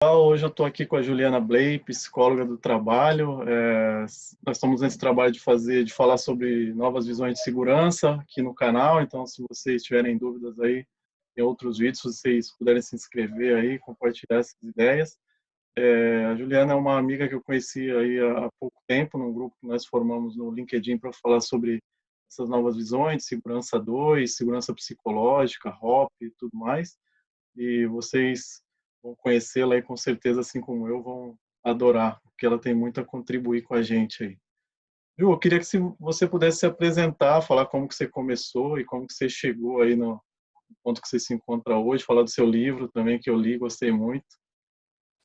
Hoje eu estou aqui com a Juliana Bley, psicóloga do trabalho. Nós estamos nesse trabalho de falar sobre novas visões de segurança aqui no canal. Então, se vocês tiverem dúvidas aí, tem outros vídeos, se vocês puderem se inscrever aí, compartilhar essas ideias. A Juliana é uma amiga que eu conheci aí há pouco tempo, num grupo que nós formamos no LinkedIn para falar sobre essas novas visões, segurança 2, segurança psicológica, HOP e tudo mais. E vocês vão conhecê-la e com certeza, assim como eu, vão adorar, porque ela tem muito a contribuir com a gente aí. Ju, eu queria que se você pudesse se apresentar, falar como que você começou e como que você chegou aí no ponto que você se encontra hoje, falar do seu livro também, que eu li, gostei muito.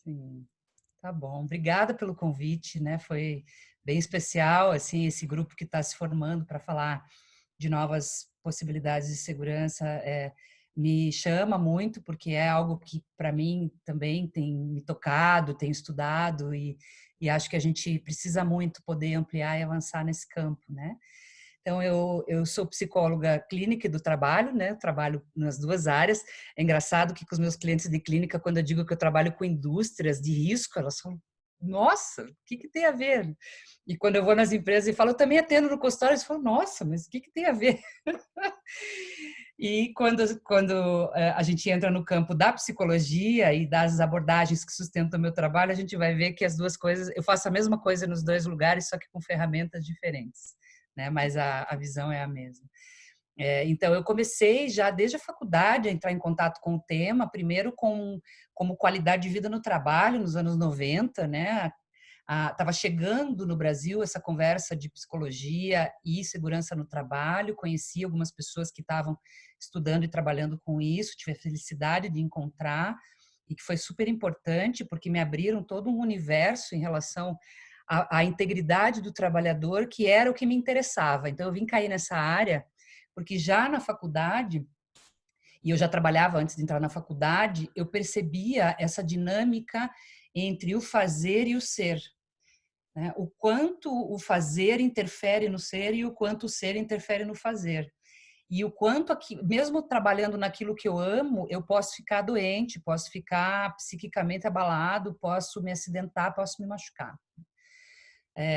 Sim, tá bom. Obrigada pelo convite, né? Foi bem especial, assim, esse grupo que está se formando para falar de novas possibilidades de segurança. Me chama muito, porque é algo que, para mim, também tem me tocado, tenho estudado e acho que a gente precisa muito poder ampliar e avançar nesse campo, né? Então, eu sou psicóloga clínica e do trabalho, né? Eu trabalho nas duas áreas. É engraçado que com os meus clientes de clínica, quando eu digo que eu trabalho com indústrias de risco, elas falam, nossa, o que tem a ver? E quando eu vou nas empresas e falo, eu também atendo no consultório, eles falam, nossa, mas o que tem a ver? E quando a gente entra no campo da psicologia e das abordagens que sustentam o meu trabalho, a gente vai ver que as duas coisas, eu faço a mesma coisa nos dois lugares, só que com ferramentas diferentes, né? Mas a visão é a mesma. Então, eu comecei já desde a faculdade a entrar em contato com o tema, primeiro como qualidade de vida no trabalho, nos anos 90, né? Estava chegando no Brasil essa conversa de psicologia e segurança no trabalho, conheci algumas pessoas que estavam estudando e trabalhando com isso, tive a felicidade de encontrar, e que foi super importante, porque me abriram todo um universo em relação à integridade do trabalhador, que era o que me interessava. Então, eu vim cair nessa área, porque já na faculdade, e eu já trabalhava antes de entrar na faculdade, eu percebia essa dinâmica entre o fazer e o ser, né? O quanto o fazer interfere no ser e o quanto o ser interfere no fazer. E o quanto aqui, mesmo trabalhando naquilo que eu amo, eu posso ficar doente, posso ficar psiquicamente abalado, posso me acidentar, posso me machucar.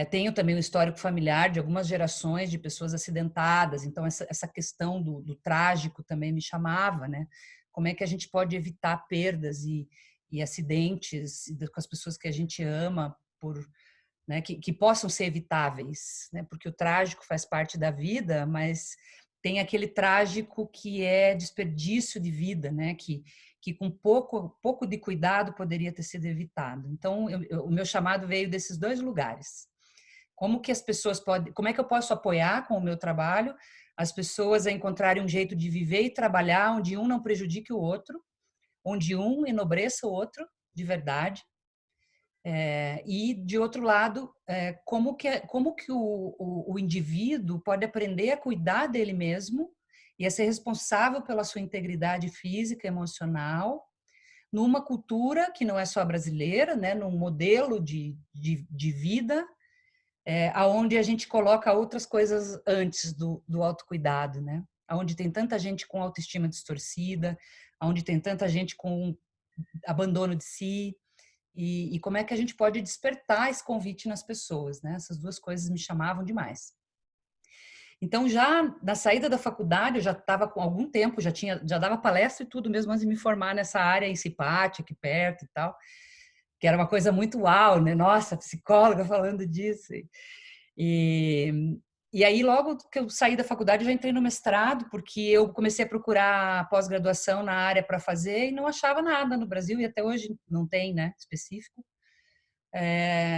Tenho também um histórico familiar de algumas gerações de pessoas acidentadas, então essa questão do trágico também me chamava, né? Como é que a gente pode evitar perdas e acidentes com as pessoas que a gente ama, né, que possam ser evitáveis, né? Porque o trágico faz parte da vida, mas tem aquele trágico que é desperdício de vida, né? Que com pouco de cuidado poderia ter sido evitado. Então, o meu chamado veio desses dois lugares. Como que as pessoas podem, como é que eu posso apoiar com o meu trabalho as pessoas a encontrarem um jeito de viver e trabalhar onde um não prejudique o outro, onde um enobreça o outro de verdade, e, de outro lado, como que o indivíduo pode aprender a cuidar dele mesmo e a ser responsável pela sua integridade física e emocional, numa cultura que não é só brasileira, né, num modelo de vida, aonde a gente coloca outras coisas antes do autocuidado, né? Aonde tem tanta gente com autoestima distorcida, aonde tem tanta gente com abandono de si, e como é que a gente pode despertar esse convite nas pessoas, né? Essas duas coisas me chamavam demais. Então, já na saída da faculdade, eu já estava com algum tempo, já dava palestra e tudo mesmo antes de me formar nessa área em Cipate, aqui perto e tal, que era uma coisa muito uau, né? Nossa, psicóloga falando disso. E, e aí, logo que eu saí da faculdade, eu já entrei no mestrado, porque eu comecei a procurar pós-graduação na área para fazer e não achava nada no Brasil, e até hoje não tem, né, específico.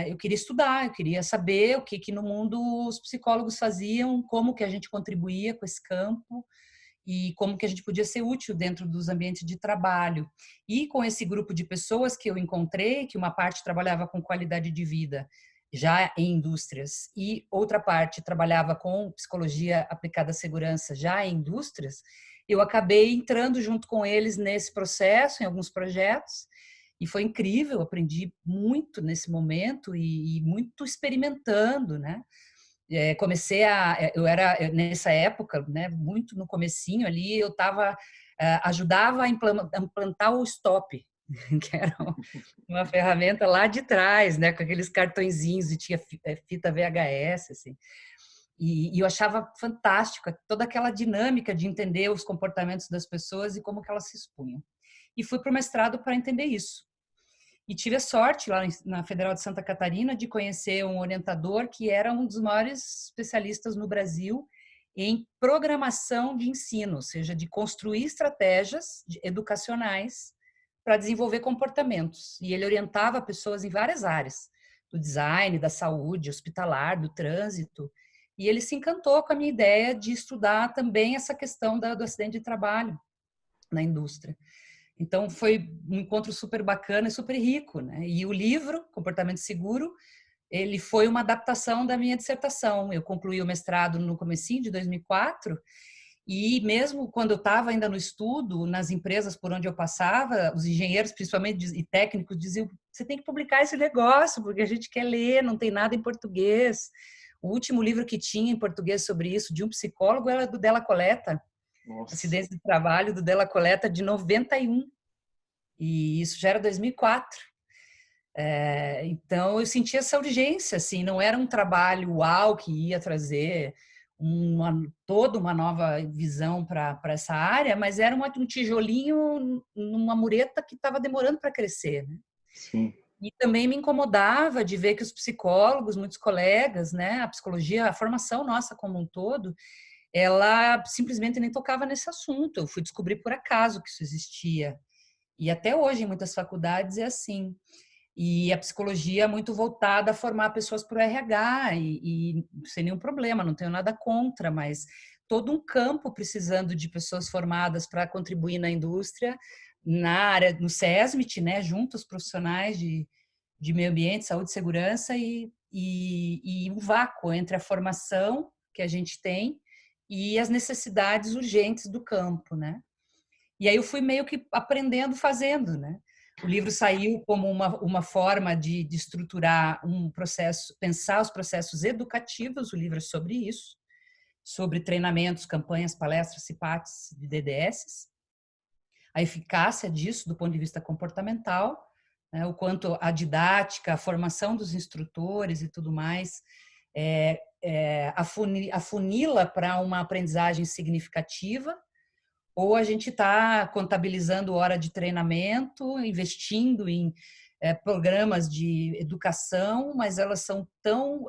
Eu queria estudar, eu queria saber o que no mundo os psicólogos faziam, como que a gente contribuía com esse campo e como que a gente podia ser útil dentro dos ambientes de trabalho. E com esse grupo de pessoas que eu encontrei, que uma parte trabalhava com qualidade de vida, já em indústrias, e outra parte trabalhava com psicologia aplicada à segurança, já em indústrias, eu acabei entrando junto com eles nesse processo, em alguns projetos, e foi incrível, aprendi muito nesse momento e muito experimentando, né? Eu era nessa época, né, muito no comecinho ali, eu estava ajudava a implantar o STOP, que era uma ferramenta lá de trás, né, com aqueles cartõezinhos e tinha fita VHS, assim. E eu achava fantástica toda aquela dinâmica de entender os comportamentos das pessoas e como que elas se expunham. E fui para o mestrado para entender isso. E tive a sorte lá na Federal de Santa Catarina de conhecer um orientador que era um dos maiores especialistas no Brasil em programação de ensino, ou seja, de construir estratégias educacionais para desenvolver comportamentos. E ele orientava pessoas em várias áreas, do design, da saúde, hospitalar, do trânsito. E ele se encantou com a minha ideia de estudar também essa questão do acidente de trabalho na indústria. Então, foi um encontro super bacana e super rico, né? E o livro, Comportamento Seguro, ele foi uma adaptação da minha dissertação. Eu concluí o mestrado no comecinho de 2004 e mesmo quando eu estava ainda no estudo, nas empresas por onde eu passava, os engenheiros, principalmente e técnicos, diziam: você tem que publicar esse negócio, porque a gente quer ler, não tem nada em português. O último livro que tinha em português sobre isso, de um psicólogo, era do Della Coletta, Nossa. Acidentes de Trabalho, do Della Coletta, de 91. E isso já era 2004. Então, eu senti essa urgência, assim, não era um trabalho uau que ia trazer toda uma nova visão para essa área, mas era um tijolinho numa mureta que estava demorando para crescer, né? Sim. E também me incomodava de ver que os psicólogos, muitos colegas, né, a psicologia, a formação nossa como um todo, ela simplesmente nem tocava nesse assunto. Eu fui descobrir por acaso que isso existia. E até hoje, em muitas faculdades, é assim. E a psicologia é muito voltada a formar pessoas para o RH, e sem nenhum problema, não tenho nada contra, mas todo um campo precisando de pessoas formadas para contribuir na indústria, na área, no SESMIT, né, junto aos profissionais de meio ambiente, saúde e segurança, e um vácuo entre a formação que a gente tem e as necessidades urgentes do campo, né? E aí eu fui meio que aprendendo fazendo, né? O livro saiu como uma forma de estruturar um processo, pensar os processos educativos, o livro é sobre isso, sobre treinamentos, campanhas, palestras, CIPATs de DDS, a eficácia disso do ponto de vista comportamental, né? O quanto a didática, a formação dos instrutores e tudo mais afunila para uma aprendizagem significativa, ou a gente está contabilizando hora de treinamento, investindo em programas de educação, mas elas são tão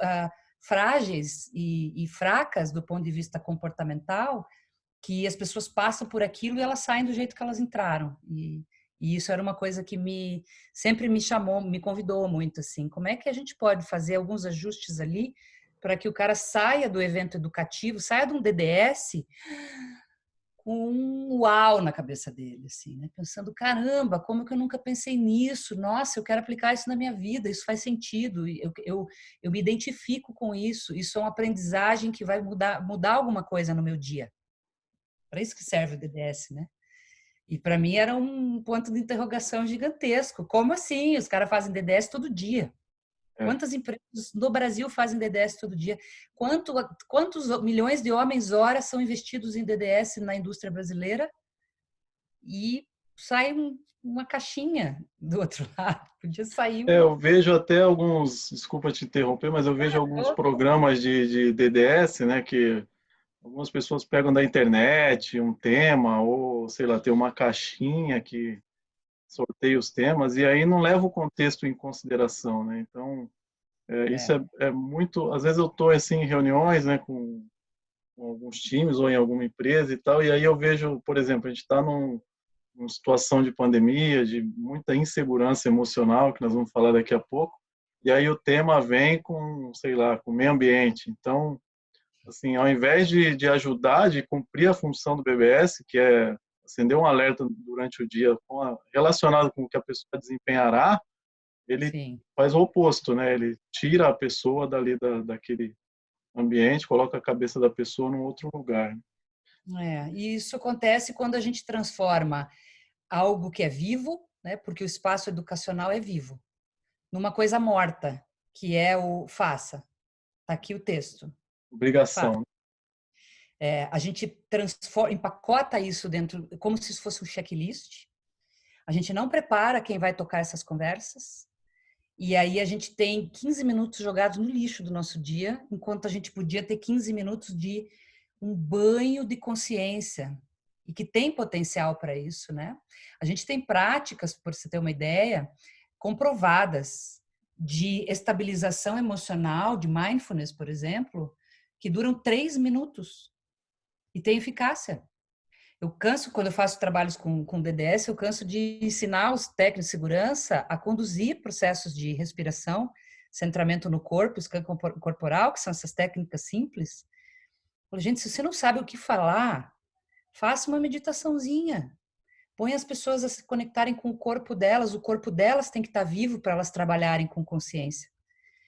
frágeis e fracas do ponto de vista comportamental que as pessoas passam por aquilo e elas saem do jeito que elas entraram. E isso era uma coisa que sempre me chamou, me convidou muito, assim, como é que a gente pode fazer alguns ajustes ali para que o cara saia do evento educativo, saia de um DDS com um uau na cabeça dele, assim, né? Pensando, caramba, como que eu nunca pensei nisso? Nossa, eu quero aplicar isso na minha vida, isso faz sentido, eu me identifico com isso é uma aprendizagem que vai mudar alguma coisa no meu dia. Para isso que serve o DDS, né? E para mim era um ponto de interrogação gigantesco. Como assim? Os caras fazem DDS todo dia. É. Quantas empresas no Brasil fazem DDS todo dia? Quantos milhões de homens-hora são investidos em DDS na indústria brasileira? E sai uma caixinha do outro lado. Podia sair Eu vejo até alguns, desculpa te interromper, mas eu vejo alguns programas de DDS, né, que algumas pessoas pegam da internet um tema, ou sei lá, tem uma caixinha que sorteia os temas, e aí não leva o contexto em consideração, né? Então, isso é muito. Às vezes eu estou assim, em reuniões, né, com alguns times ou em alguma empresa e tal, e aí eu vejo, por exemplo, a gente está numa situação de pandemia, de muita insegurança emocional, que nós vamos falar daqui a pouco, e aí o tema vem com, sei lá, com o meio ambiente. Então, assim, ao invés de ajudar, de cumprir a função do BBS, que é acender um alerta durante o dia relacionado com o que a pessoa desempenhará, ele Sim. faz o oposto, né? Ele tira a pessoa dali daquele ambiente, coloca a cabeça da pessoa num outro lugar. E isso acontece quando a gente transforma algo que é vivo, né, porque o espaço educacional é vivo, numa coisa morta, que é o faça. Está aqui o texto. Faça. Obrigação. A gente transforma, empacota isso dentro, como se isso fosse um checklist. A gente não prepara quem vai tocar essas conversas. E aí a gente tem 15 minutos jogados no lixo do nosso dia, enquanto a gente podia ter 15 minutos de um banho de consciência, e que tem potencial para isso, né? A gente tem práticas, por você ter uma ideia, comprovadas de estabilização emocional, de mindfulness, por exemplo, que duram 3 minutos e tem eficácia. Eu canso, quando eu faço trabalhos com DDS, eu canso de ensinar os técnicos de segurança a conduzir processos de respiração, centramento no corpo, scan corporal, que são essas técnicas simples. Eu falo, gente, se você não sabe o que falar, faça uma meditaçãozinha. Põe as pessoas a se conectarem com o corpo delas tem que estar vivo para elas trabalharem com consciência.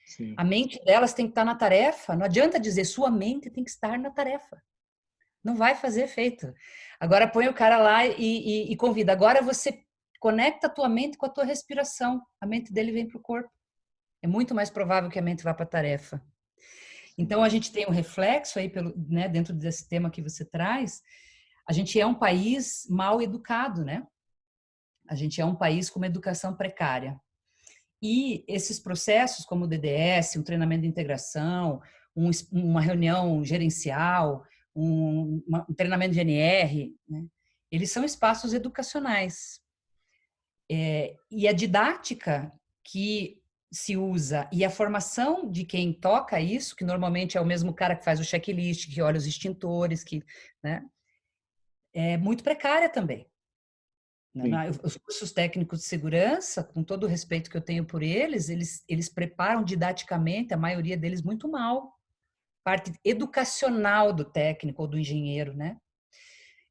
Sim. A mente delas tem que estar na tarefa. Não adianta dizer, sua mente tem que estar na tarefa. Não vai fazer efeito. Agora põe o cara lá e convida. Agora você conecta a tua mente com a tua respiração. A mente dele vem para o corpo. É muito mais provável que a mente vá para a tarefa. Então a gente tem um reflexo aí né, dentro desse tema que você traz. A gente é um país mal educado, né? A gente é um país com uma educação precária. E esses processos, como o DDS, um treinamento de integração, uma reunião gerencial, um treinamento de NR, né? Eles são espaços educacionais. E a didática que se usa e a formação de quem toca isso, que normalmente é o mesmo cara que faz o checklist, que olha os extintores, né? É muito precária também. Sim. Os cursos técnicos de segurança, com todo o respeito que eu tenho por eles preparam didaticamente, a maioria deles muito mal. Parte educacional do técnico ou do engenheiro, né?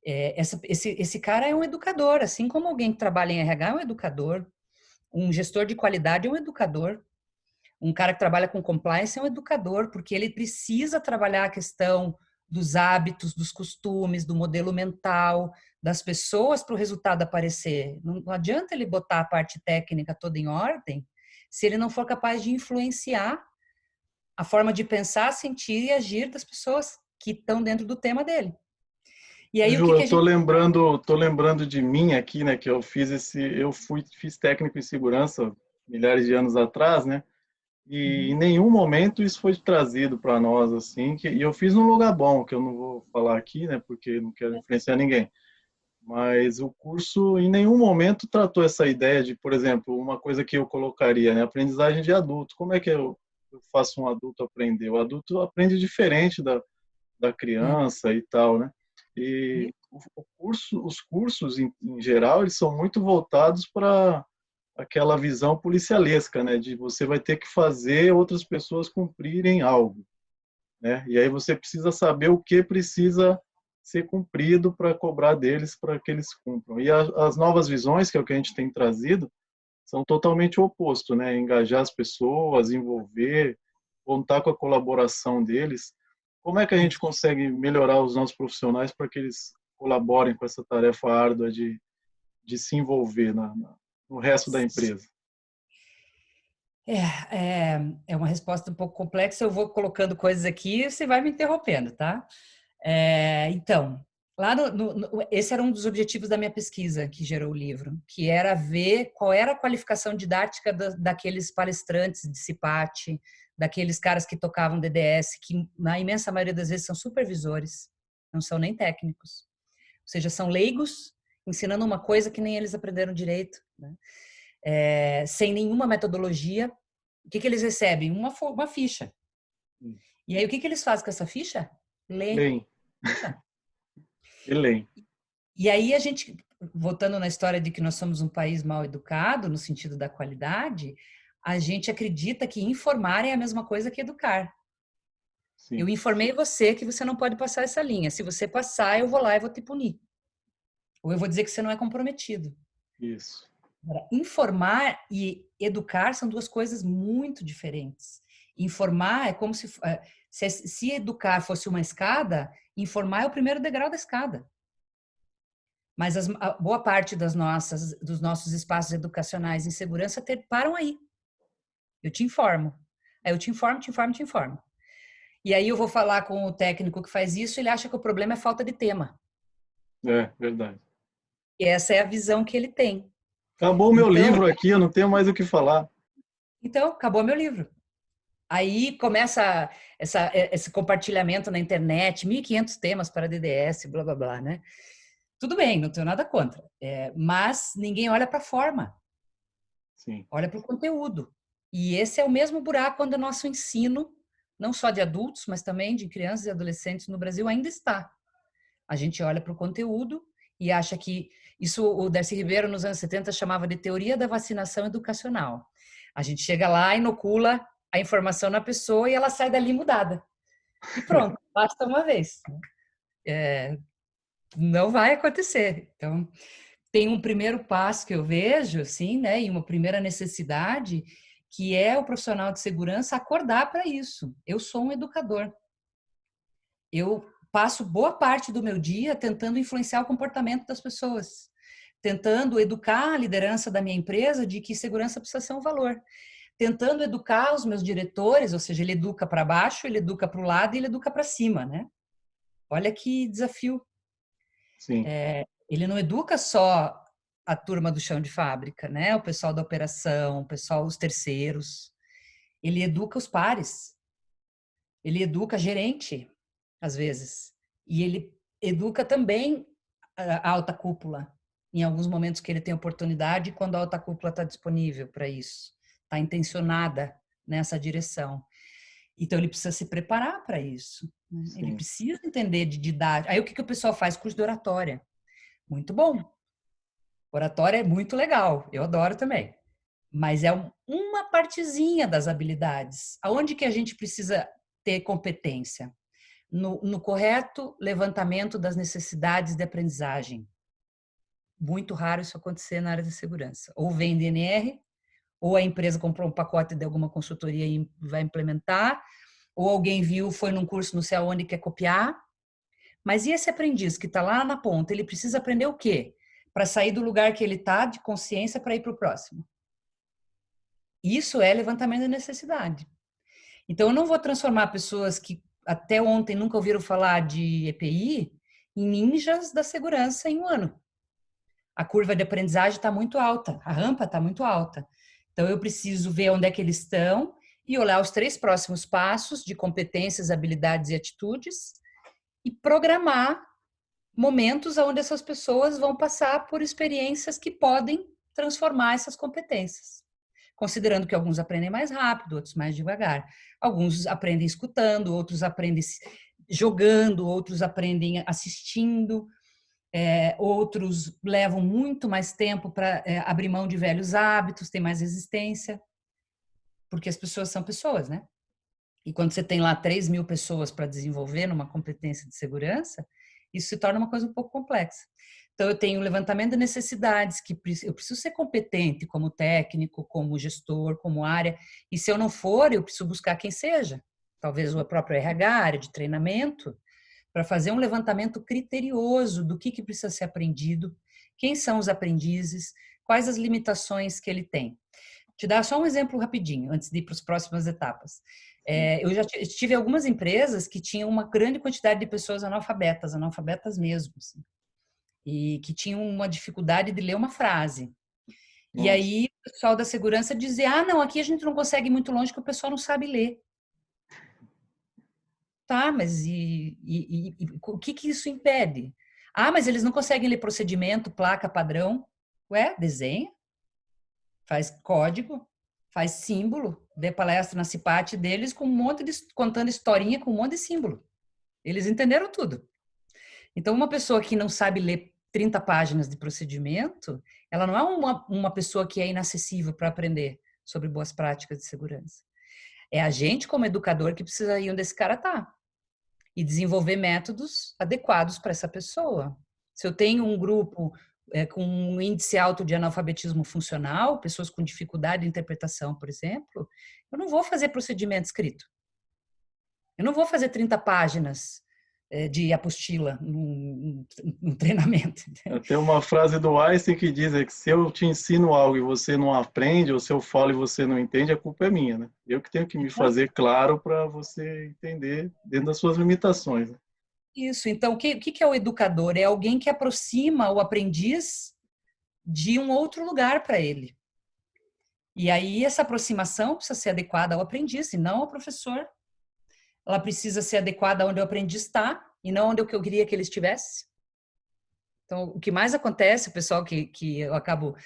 Esse cara é um educador, assim como alguém que trabalha em RH é um educador, um gestor de qualidade é um educador, um cara que trabalha com compliance é um educador, porque ele precisa trabalhar a questão dos hábitos, dos costumes, do modelo mental das pessoas para o resultado aparecer. Não adianta ele botar a parte técnica toda em ordem se ele não for capaz de influenciar a forma de pensar, sentir e agir das pessoas que estão dentro do tema dele. E aí o Ju, que eu a gente... tô lembrando de mim aqui, né, que fiz técnico em segurança milhares de anos atrás, né? E em Uhum. nenhum momento isso foi trazido para nós assim, e eu fiz num lugar bom, que eu não vou falar aqui, né, porque não quero influenciar ninguém. Mas o curso em nenhum momento tratou essa ideia de, por exemplo, uma coisa que eu colocaria, né, aprendizagem de adulto. Como é que eu faço um adulto aprender? O adulto aprende diferente da criança e tal, né? E os cursos em geral, eles são muito voltados para aquela visão policialesca, né? De você vai ter que fazer outras pessoas cumprirem algo, né? E aí você precisa saber o que precisa ser cumprido para cobrar deles para que eles cumpram. E as novas visões, que é o que a gente tem trazido, são totalmente o oposto, né? Engajar as pessoas, envolver, contar com a colaboração deles. Como é que a gente consegue melhorar os nossos profissionais para que eles colaborem com essa tarefa árdua de se envolver no resto da empresa? É uma resposta um pouco complexa, eu vou colocando coisas aqui e você vai me interrompendo, tá? Então, lá esse era um dos objetivos da minha pesquisa que gerou o livro, que era ver qual era a qualificação didática daqueles palestrantes de CIPAT, daqueles caras que tocavam DDS, que na imensa maioria das vezes são supervisores, não são nem técnicos. Ou seja, são leigos ensinando uma coisa que nem eles aprenderam direito, né? Sem nenhuma metodologia. O que eles recebem? Uma ficha. E aí, o que eles fazem com essa ficha? Lê. Bem, Elen. E aí, a gente, voltando na história de que nós somos um país mal educado, no sentido da qualidade, a gente acredita que informar é a mesma coisa que educar. Eu Sim, informei você que você não pode passar essa linha. Se você passar, eu vou lá e vou te punir. Ou eu vou dizer que você não é comprometido. isso. Agora, informar e educar são duas coisas muito diferentes. Informar é como se educar fosse uma escada, informar é o primeiro degrau da escada. Mas a boa parte dos nossos espaços educacionais em segurança param aí. Eu te informo. Aí eu te informo, te informo, te informo. E aí eu vou falar com o técnico que faz isso, ele acha que o problema é falta de tema. É, verdade. E essa é a visão que ele tem. Acabou o meu Então, livro aqui, eu não tenho mais o que falar. então acabou meu livro. Aí começa esse compartilhamento na internet, 1.500 temas para DDS, blá, blá, blá, né? Tudo bem, não tenho nada contra. Mas ninguém olha para a forma, Sim, olha para o conteúdo. E esse é o mesmo buraco onde o nosso ensino, não só de adultos, mas também de crianças e adolescentes no Brasil, ainda está. A gente olha para o conteúdo e acha que isso o Darcy Ribeiro, nos anos 70, chamava de teoria da vacinação educacional. A gente chega lá, inocula a informação na pessoa e ela sai dali mudada. E pronto, basta uma vez. Não vai acontecer. Então, tem um primeiro passo que eu vejo, assim, né, e uma primeira necessidade, que é o profissional de segurança acordar para isso. Eu sou um educador. Eu passo boa parte do meu dia tentando influenciar o comportamento das pessoas, tentando educar a liderança da minha empresa de que segurança precisa ser um valor, tentando educar os meus diretores, ou seja, ele educa para baixo, ele educa para o lado e ele educa para cima, né? Olha que desafio. sim, Ele não educa só a turma do chão de fábrica, né? O pessoal da operação, o pessoal, os terceiros. Ele educa os pares. Ele educa gerente, às vezes. E ele educa também a alta cúpula, em alguns momentos que ele tem oportunidade, quando a alta cúpula está disponível para isso, está intencionada nessa direção. Então, ele precisa se preparar para isso. Né? Ele sim. precisa entender de didática. Aí, o que o pessoal faz? Curso de oratória. Muito bom. Oratória é muito legal. Eu adoro também. Mas é uma partezinha das habilidades. Aonde que a gente precisa ter competência? No correto levantamento das necessidades de aprendizagem. Muito raro isso acontecer na área de segurança. Ou vem DNR, ou a empresa comprou um pacote de alguma consultoria e vai implementar, ou alguém viu, foi num curso não sei aonde quer copiar. Mas e esse aprendiz que está lá na ponta, ele precisa aprender o quê? Para sair do lugar que ele está, de consciência, para ir para o próximo. Isso é levantamento da necessidade. Então, eu não vou transformar pessoas que até ontem nunca ouviram falar de EPI em ninjas da segurança em um ano. A curva de aprendizagem está muito alta, a rampa está muito alta. Então, eu preciso ver onde é que eles estão e olhar os 3 próximos passos de competências, habilidades e atitudes e programar momentos onde essas pessoas vão passar por experiências que podem transformar essas competências. Considerando que alguns aprendem mais rápido, outros mais devagar. Alguns aprendem escutando, outros aprendem jogando, outros aprendem assistindo, outros levam muito mais tempo para abrir mão de velhos hábitos, tem mais resistência, porque as pessoas são pessoas, né? E quando você tem lá 3.000 pessoas para desenvolver numa competência de segurança, isso se torna uma coisa um pouco complexa. Então, eu tenho o levantamento de necessidades, que eu preciso ser competente como técnico, como gestor, como área, e se eu não for, eu preciso buscar quem seja. Talvez o próprio RH, área de treinamento, para fazer um levantamento criterioso do que precisa ser aprendido, quem são os aprendizes, quais as limitações que ele tem. Te dar só um exemplo rapidinho, antes de ir para as próximas etapas. Eu já tive algumas empresas que tinham uma grande quantidade de pessoas analfabetas, analfabetas mesmo, assim, e que tinham uma dificuldade de ler uma frase. E Nossa. aí o pessoal da segurança dizia, ah, não, aqui a gente não consegue ir muito longe porque o pessoal não sabe ler. Tá, mas o que isso impede? Ah, mas eles não conseguem ler procedimento, placa, padrão. Ué, desenha, faz código, faz símbolo, dê palestra na CIPAT deles com um monte de, contando historinha com um monte de símbolo. Eles entenderam tudo. Então, uma pessoa que não sabe ler 30 páginas de procedimento, ela não é uma pessoa que é inacessível para aprender sobre boas práticas de segurança. É a gente, como educador, que precisa ir onde esse cara está e desenvolver métodos adequados para essa pessoa. Se eu tenho um grupo com um índice alto de analfabetismo funcional, pessoas com dificuldade de interpretação, por exemplo, eu não vou fazer procedimento escrito. Eu não vou fazer 30 páginas de apostila num treinamento. Tem uma frase do Einstein que diz que se eu te ensino algo e você não aprende, ou se eu falo e você não entende, a culpa é minha, né? Eu que tenho que me fazer claro para você entender dentro das suas limitações. Né? Isso. Então, o que é o educador? É alguém que aproxima o aprendiz de um outro lugar para ele. E aí essa aproximação precisa ser adequada ao aprendiz e não ao professor. Ela precisa ser adequada onde o aprendiz está e não onde eu queria que ele estivesse. Então, o que mais acontece, o pessoal que eu acabo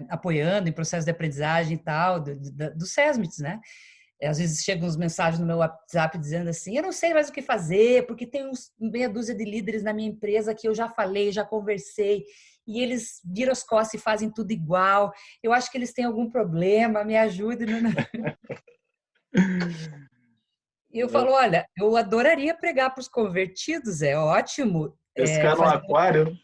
apoiando em processo de aprendizagem e tal, do SESMITs, né? Às vezes chegam uns mensagens no meu WhatsApp dizendo assim, eu não sei mais o que fazer, porque tem uns meia dúzia de líderes na minha empresa que eu já falei, já conversei, e eles viram as costas e fazem tudo igual. Eu acho que eles têm algum problema, me ajude. E eu falo, olha, eu adoraria pregar para os convertidos, é ótimo Pescar no fazer, aquário.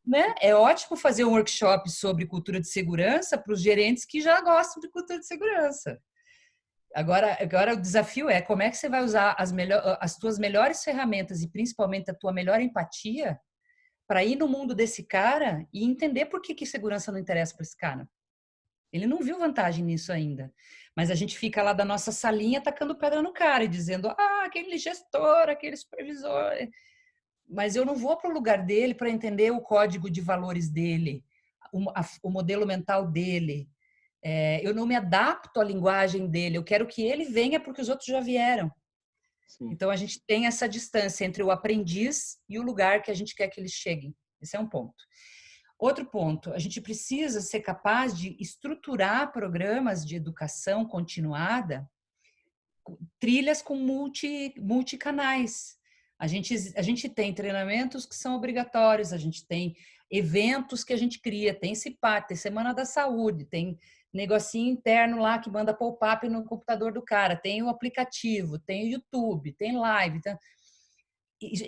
né? É ótimo fazer um workshop sobre cultura de segurança para os gerentes que já gostam de cultura de segurança. Agora o desafio é como é que você vai usar as tuas melhores ferramentas e principalmente a tua melhor empatia para ir no mundo desse cara e entender por que segurança não interessa para esse cara. Ele não viu vantagem nisso ainda. Mas a gente fica lá da nossa salinha tacando pedra no cara e dizendo, aquele gestor, aquele supervisor. Mas eu não vou para o lugar dele para entender o código de valores dele, o modelo mental dele. Eu não me adapto à linguagem dele. Eu quero que ele venha porque os outros já vieram. Sim. Então, a gente tem essa distância entre o aprendiz e o lugar que a gente quer que eles cheguem. Esse é um ponto. Outro ponto, a gente precisa ser capaz de estruturar programas de educação continuada, trilhas com multicanais. A gente tem treinamentos que são obrigatórios, a gente tem eventos que a gente cria, tem CIPAT, tem Semana da Saúde, tem negocinho interno lá que manda pop-up no computador do cara, tem o aplicativo, tem o YouTube, tem live. Então,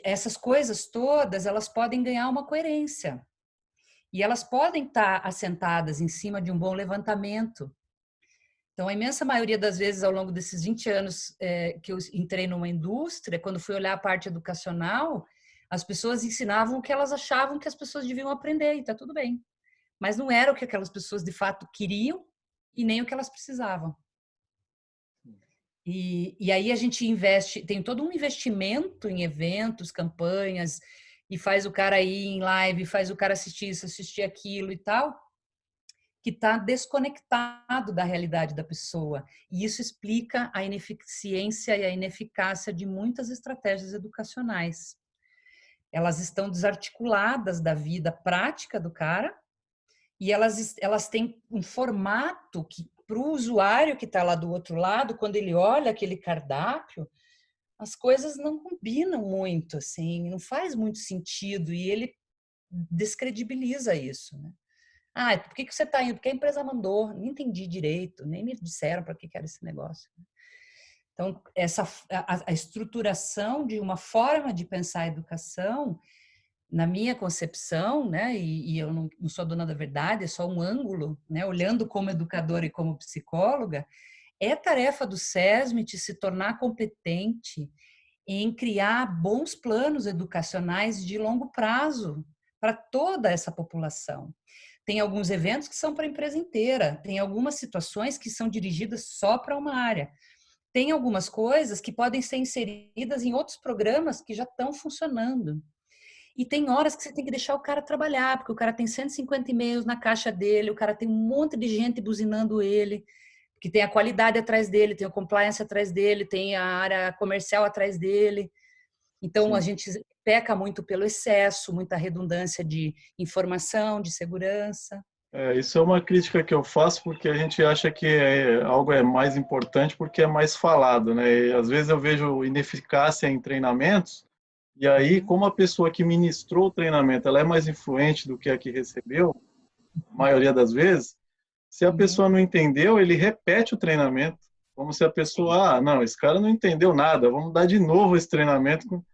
essas coisas todas, elas podem ganhar uma coerência. E elas podem estar assentadas em cima de um bom levantamento. Então, a imensa maioria das vezes, ao longo desses 20 anos que eu entrei numa indústria, quando fui olhar a parte educacional, as pessoas ensinavam o que elas achavam que as pessoas deviam aprender, e está tudo bem. Mas não era o que aquelas pessoas, de fato, queriam e nem o que elas precisavam. E aí a gente investe, tem todo um investimento em eventos, campanhas, e faz o cara ir em live, faz o cara assistir isso, assistir aquilo e tal, que está desconectado da realidade da pessoa. E isso explica a ineficiência e a ineficácia de muitas estratégias educacionais. Elas estão desarticuladas da vida prática do cara e elas têm um formato que, para o usuário que está lá do outro lado, quando ele olha aquele cardápio, as coisas não combinam muito, assim, não faz muito sentido e ele descredibiliza isso, né? Por que você está indo? Porque a empresa mandou, não entendi direito, nem me disseram para que era esse negócio. Então, a estruturação de uma forma de pensar a educação, na minha concepção, né, e eu não sou dona da verdade, é só um ângulo, né, olhando como educadora e como psicóloga, é tarefa do SESMIT se tornar competente em criar bons planos educacionais de longo prazo para toda essa população. Tem alguns eventos que são para a empresa inteira, tem algumas situações que são dirigidas só para uma área. Tem algumas coisas que podem ser inseridas em outros programas que já estão funcionando. E tem horas que você tem que deixar o cara trabalhar, porque o cara tem 150 e-mails na caixa dele, o cara tem um monte de gente buzinando ele, que tem a qualidade atrás dele, tem o compliance atrás dele, tem a área comercial atrás dele. Então, a gente peca muito pelo excesso, muita redundância de informação, de segurança. Isso é uma crítica que eu faço porque a gente acha que algo é mais importante porque é mais falado, né? E, às vezes eu vejo ineficácia em treinamentos e aí, como a pessoa que ministrou o treinamento ela é mais influente do que a que recebeu, a maioria das vezes, se a pessoa não entendeu, ele repete o treinamento, como se a pessoa, não, esse cara não entendeu nada, vamos dar de novo esse treinamento.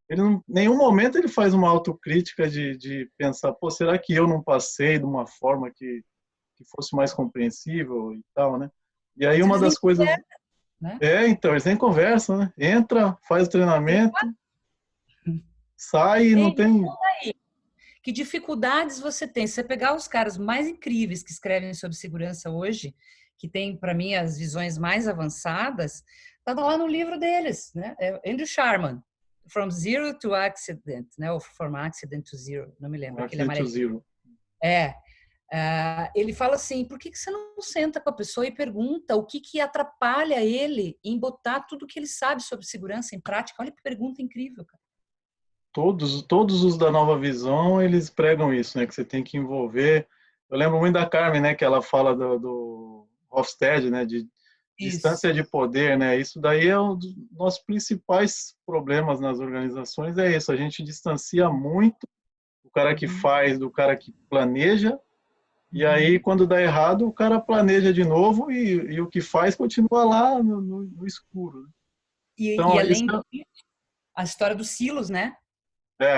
Ele em nenhum momento ele faz uma autocrítica de pensar, pô, será que eu não passei de uma forma que fosse mais compreensível e tal, né? E aí uma das coisas... né? Então, eles nem conversam, né? Entra, faz o treinamento, sai e não tem... Que dificuldades você tem? Se você pegar os caras mais incríveis que escrevem sobre segurança hoje, que tem, para mim, as visões mais avançadas, tá lá no livro deles, né? Andrew Sharman, From Zero to Accident, né? Ou From Accident to Zero, não me lembro. Accident to Zero. Ele fala assim, por que você não senta com a pessoa e pergunta o que atrapalha ele em botar tudo que ele sabe sobre segurança em prática? Olha que pergunta incrível, cara. Todos os da Nova Visão, eles pregam isso, né? Que você tem que envolver. Eu lembro muito da Carmen, né? Que ela fala do Hofstede, né? De Isso. distância de poder, né? Isso daí é um dos nossos principais problemas nas organizações, é isso. A gente distancia muito o cara que Uhum, faz do cara que planeja, e aí uhum. quando dá errado, o cara planeja de novo e o que faz continua lá no escuro. E Então, isso além disso, a história dos silos, né?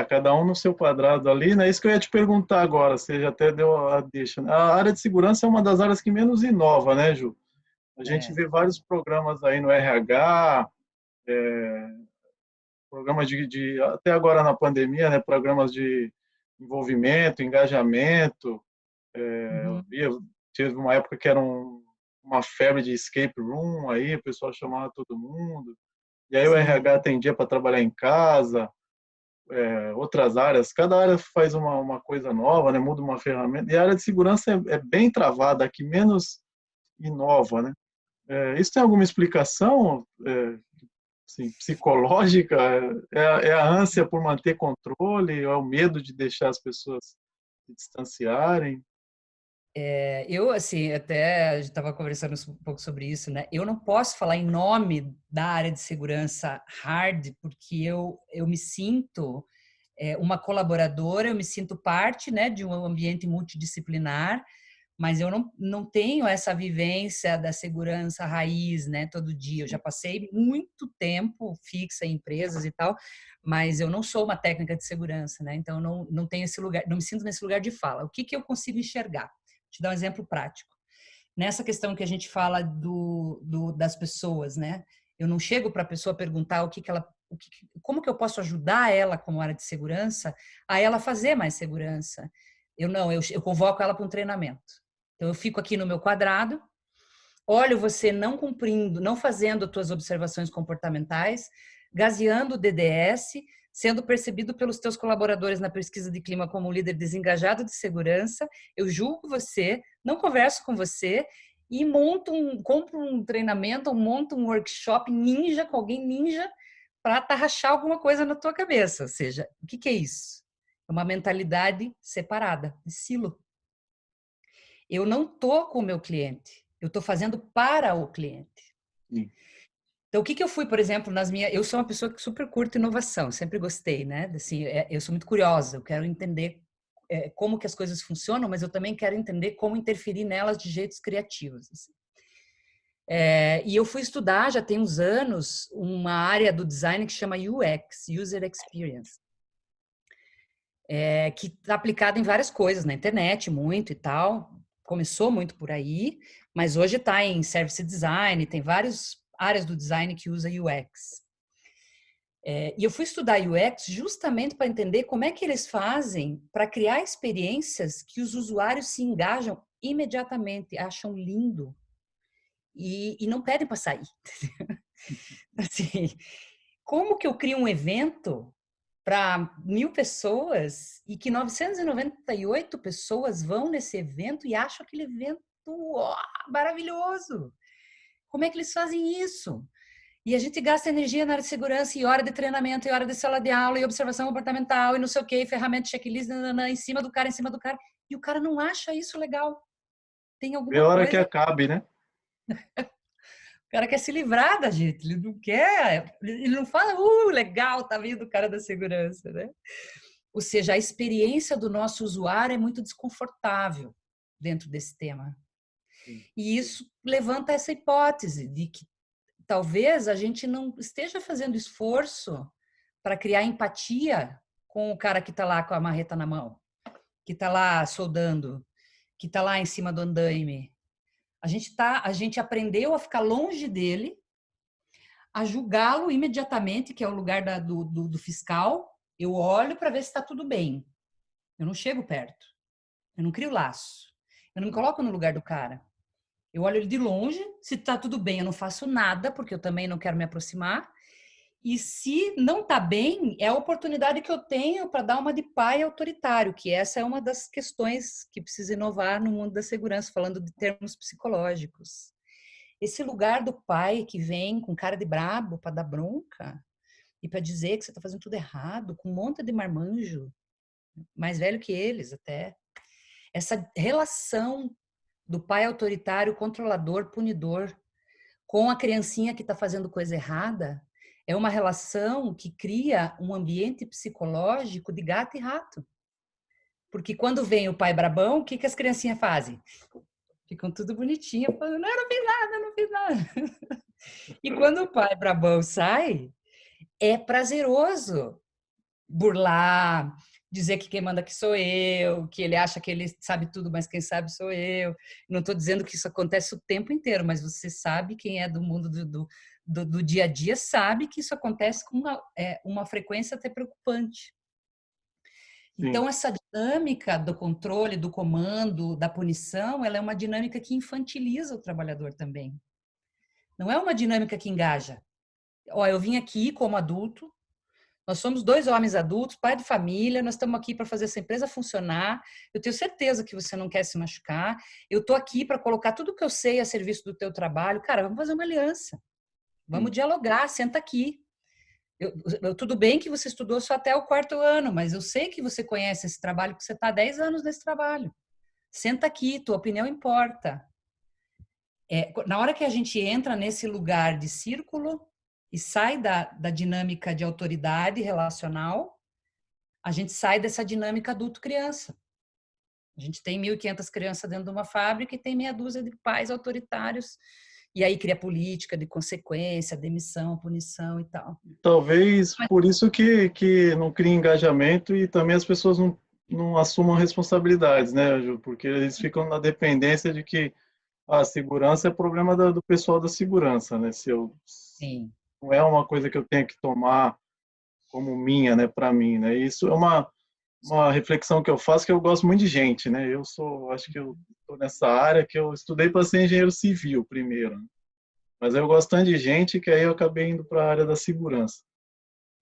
cada um no seu quadrado ali, né? Isso que eu ia te perguntar agora, você já até deu a deixa, né? A área de segurança é uma das áreas que menos inova, né, Ju? A gente É. vê vários programas aí no RH, programas até agora na pandemia, né? Programas de envolvimento, engajamento. Uhum. Teve uma época que era uma febre de escape room, aí o pessoal chamava todo mundo. E aí o Sim. RH tem dia para trabalhar em casa, outras áreas, cada área faz uma coisa nova, né? Muda uma ferramenta. E a área de segurança é bem travada, a que menos inova, né? Isso tem alguma explicação assim, psicológica? É a ânsia por manter controle? É o medo de deixar as pessoas se distanciarem? Eu, assim, até a gente estava conversando um pouco sobre isso, né? Eu não posso falar em nome da área de segurança hard, porque eu me sinto uma colaboradora, eu me sinto parte, né, de um ambiente multidisciplinar, mas eu não tenho essa vivência da segurança raiz, né, todo dia. Eu já passei muito tempo fixa em empresas e tal, mas eu não sou uma técnica de segurança, né? Então, não tenho esse lugar, não me sinto nesse lugar de fala. O que eu consigo enxergar? Vou te dar um exemplo prático. Nessa questão que a gente fala das pessoas, né? Eu não chego para a pessoa perguntar como que eu posso ajudar ela como área de segurança a ela fazer mais segurança. Eu convoco ela para um treinamento. Então eu fico aqui no meu quadrado, olho você não cumprindo, não fazendo as tuas observações comportamentais, gaseando o DDS, sendo percebido pelos teus colaboradores na pesquisa de clima como um líder desengajado de segurança, eu julgo você, não converso com você e compro um treinamento, monto um workshop ninja com alguém ninja para tarrachar alguma coisa na tua cabeça. Ou seja, o que é isso? É uma mentalidade separada, de silo. Eu não tô com o meu cliente, eu estou fazendo para o cliente. Sim. Então, o que eu fui, por exemplo, eu sou uma pessoa que super curto inovação, sempre gostei, né? Assim, eu sou muito curiosa, eu quero entender como que as coisas funcionam, mas eu também quero entender como interferir nelas de jeitos criativos. Assim. E eu fui estudar, já tem uns anos, uma área do design que chama UX, User Experience, que está aplicada em várias coisas, na internet, muito e tal. Começou muito por aí, mas hoje está em service design, tem várias áreas do design que usa UX. E eu fui estudar UX justamente para entender como é que eles fazem para criar experiências que os usuários se engajam imediatamente, acham lindo e não pedem para sair. Assim, como que eu crio um evento para 1.000 pessoas e que 998 pessoas vão nesse evento e acham aquele evento maravilhoso? Como é que eles fazem isso? E a gente gasta energia na área de segurança e hora de treinamento, e hora de sala de aula, e observação comportamental, e não sei o quê, ferramenta, checklist, em cima do cara, em cima do cara. E o cara não acha isso legal. Tem Vê a alguma hora que coisa. acabe, né? O cara quer se livrar da gente, ele não quer. Ele não fala, legal, tá vindo o cara da segurança, né? Ou seja, a experiência do nosso usuário é muito desconfortável dentro desse tema. Sim. E isso levanta essa hipótese de que talvez a gente não esteja fazendo esforço para criar empatia com o cara que está lá com a marreta na mão, que está lá soldando, que está lá em cima do andaime. A gente aprendeu a ficar longe dele, a julgá-lo imediatamente, que é o lugar do fiscal. Eu olho para ver se está tudo bem. Eu não chego perto. Eu não crio laço. Eu não me coloco no lugar do cara. Eu olho ele de longe. Se está tudo bem, eu não faço nada, porque eu também não quero me aproximar. E se não está bem, é a oportunidade que eu tenho para dar uma de pai autoritário, que essa é uma das questões que precisa inovar no mundo da segurança, falando de termos psicológicos. Esse lugar do pai que vem com cara de brabo para dar bronca e para dizer que você está fazendo tudo errado, com um monte de marmanjo, mais velho que eles até. Essa relação do pai autoritário, controlador, punidor, com a criancinha que está fazendo coisa errada, é uma relação que cria um ambiente psicológico de gato e rato. Porque quando vem o pai brabão, o que, que as criancinhas fazem? Ficam tudo bonitinho, falando, não, eu não fiz nada, não fiz nada. E quando o pai brabão sai, é prazeroso burlar, dizer que quem manda aqui sou eu, que ele acha que ele sabe tudo, mas quem sabe sou eu. Não estou dizendo que isso acontece o tempo inteiro, mas você sabe, quem é do mundo do dia a dia, sabe que isso acontece com uma frequência até preocupante. Sim. Então, essa dinâmica do controle, do comando, da punição, ela é uma dinâmica que infantiliza o trabalhador também. Não é uma dinâmica que engaja. Ó, eu vim aqui como adulto, nós somos 2 homens adultos, pai de família, nós estamos aqui para fazer essa empresa funcionar. Eu tenho certeza que você não quer se machucar. Eu estou aqui para colocar tudo que eu sei a serviço do teu trabalho. Cara, vamos fazer uma aliança. Vamos dialogar, senta aqui. Tudo bem que você estudou só até o 4º ano, mas eu sei que você conhece esse trabalho, porque você está há 10 anos nesse trabalho. Senta aqui, tua opinião importa. Na hora que a gente entra nesse lugar de círculo e sai da dinâmica de autoridade relacional, a gente sai dessa dinâmica adulto-criança. A gente tem 1.500 crianças dentro de uma fábrica e tem meia dúzia de pais autoritários. E aí cria política de consequência, demissão, punição e tal. Talvez por isso que não cria engajamento e também as pessoas não assumam responsabilidades, né, Ju? Porque eles ficam na dependência de que a segurança é problema do pessoal da segurança, né? Sim. Não é uma coisa que eu tenho que tomar como minha, né, para mim, né? Isso é uma reflexão que eu faço, que eu gosto muito de gente, né? Acho que eu estou nessa área que eu estudei para ser engenheiro civil primeiro, né? Mas eu gosto tanto de gente que aí eu acabei indo para a área da segurança.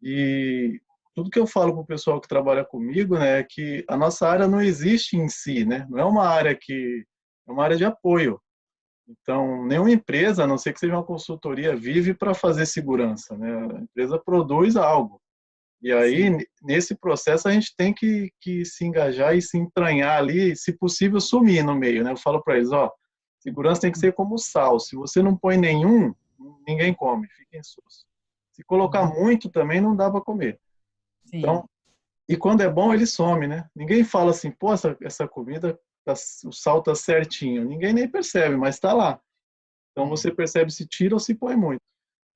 E tudo que eu falo para o pessoal que trabalha comigo, né, é que a nossa área não existe em si, né? Não é uma área é uma área de apoio. Então, nenhuma empresa, a não ser que seja uma consultoria, vive para fazer segurança, né? A empresa produz algo. E aí, Sim. nesse processo, a gente tem que se engajar e se entranhar ali, se possível, sumir no meio, né? Eu falo para eles, ó, segurança tem que ser como sal. Se você não põe nenhum, ninguém come, fiquem sus. Se colocar muito também, não dá para comer. Sim. Então, e quando é bom, ele some, né? Ninguém fala assim, pô, essa comida, o sal tá certinho. Ninguém nem percebe, mas está lá. Então, você percebe se tira ou se põe muito.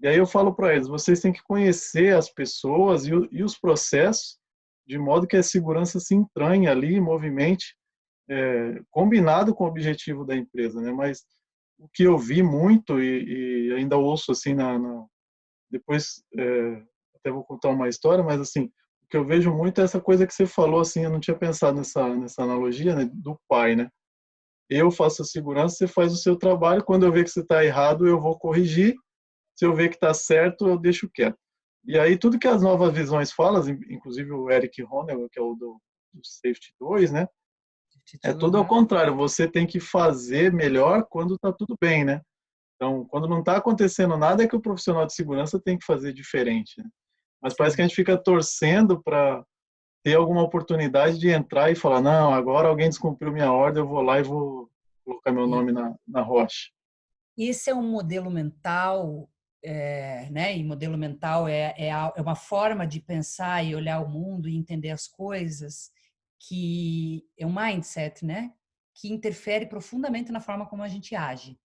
E aí eu falo para eles, vocês têm que conhecer as pessoas e os processos de modo que a segurança se entranhe ali, movimente, combinado com o objetivo da empresa, né? Mas o que eu vi muito e ainda ouço assim depois até vou contar uma história, mas assim o que eu vejo muito é essa coisa que você falou, assim, eu não tinha pensado nessa analogia, né, do pai, né? Eu faço a segurança, você faz o seu trabalho, quando eu ver que você está errado, eu vou corrigir, se eu ver que está certo, eu deixo quieto. E aí tudo que as novas visões falam, inclusive o Eric Honnold, que é o do Safety 2, né? É tudo ao contrário, você tem que fazer melhor quando está tudo bem, né? Então, quando não está acontecendo nada, é que o profissional de segurança tem que fazer diferente, né? Mas parece que a gente fica torcendo para ter alguma oportunidade de entrar e falar, não, agora alguém descumpriu minha ordem, eu vou lá e vou colocar meu nome na rocha. Esse é um modelo mental, né? E modelo mental é uma forma de pensar e olhar o mundo e entender as coisas que é um mindset, né? Que interfere profundamente na forma como a gente age.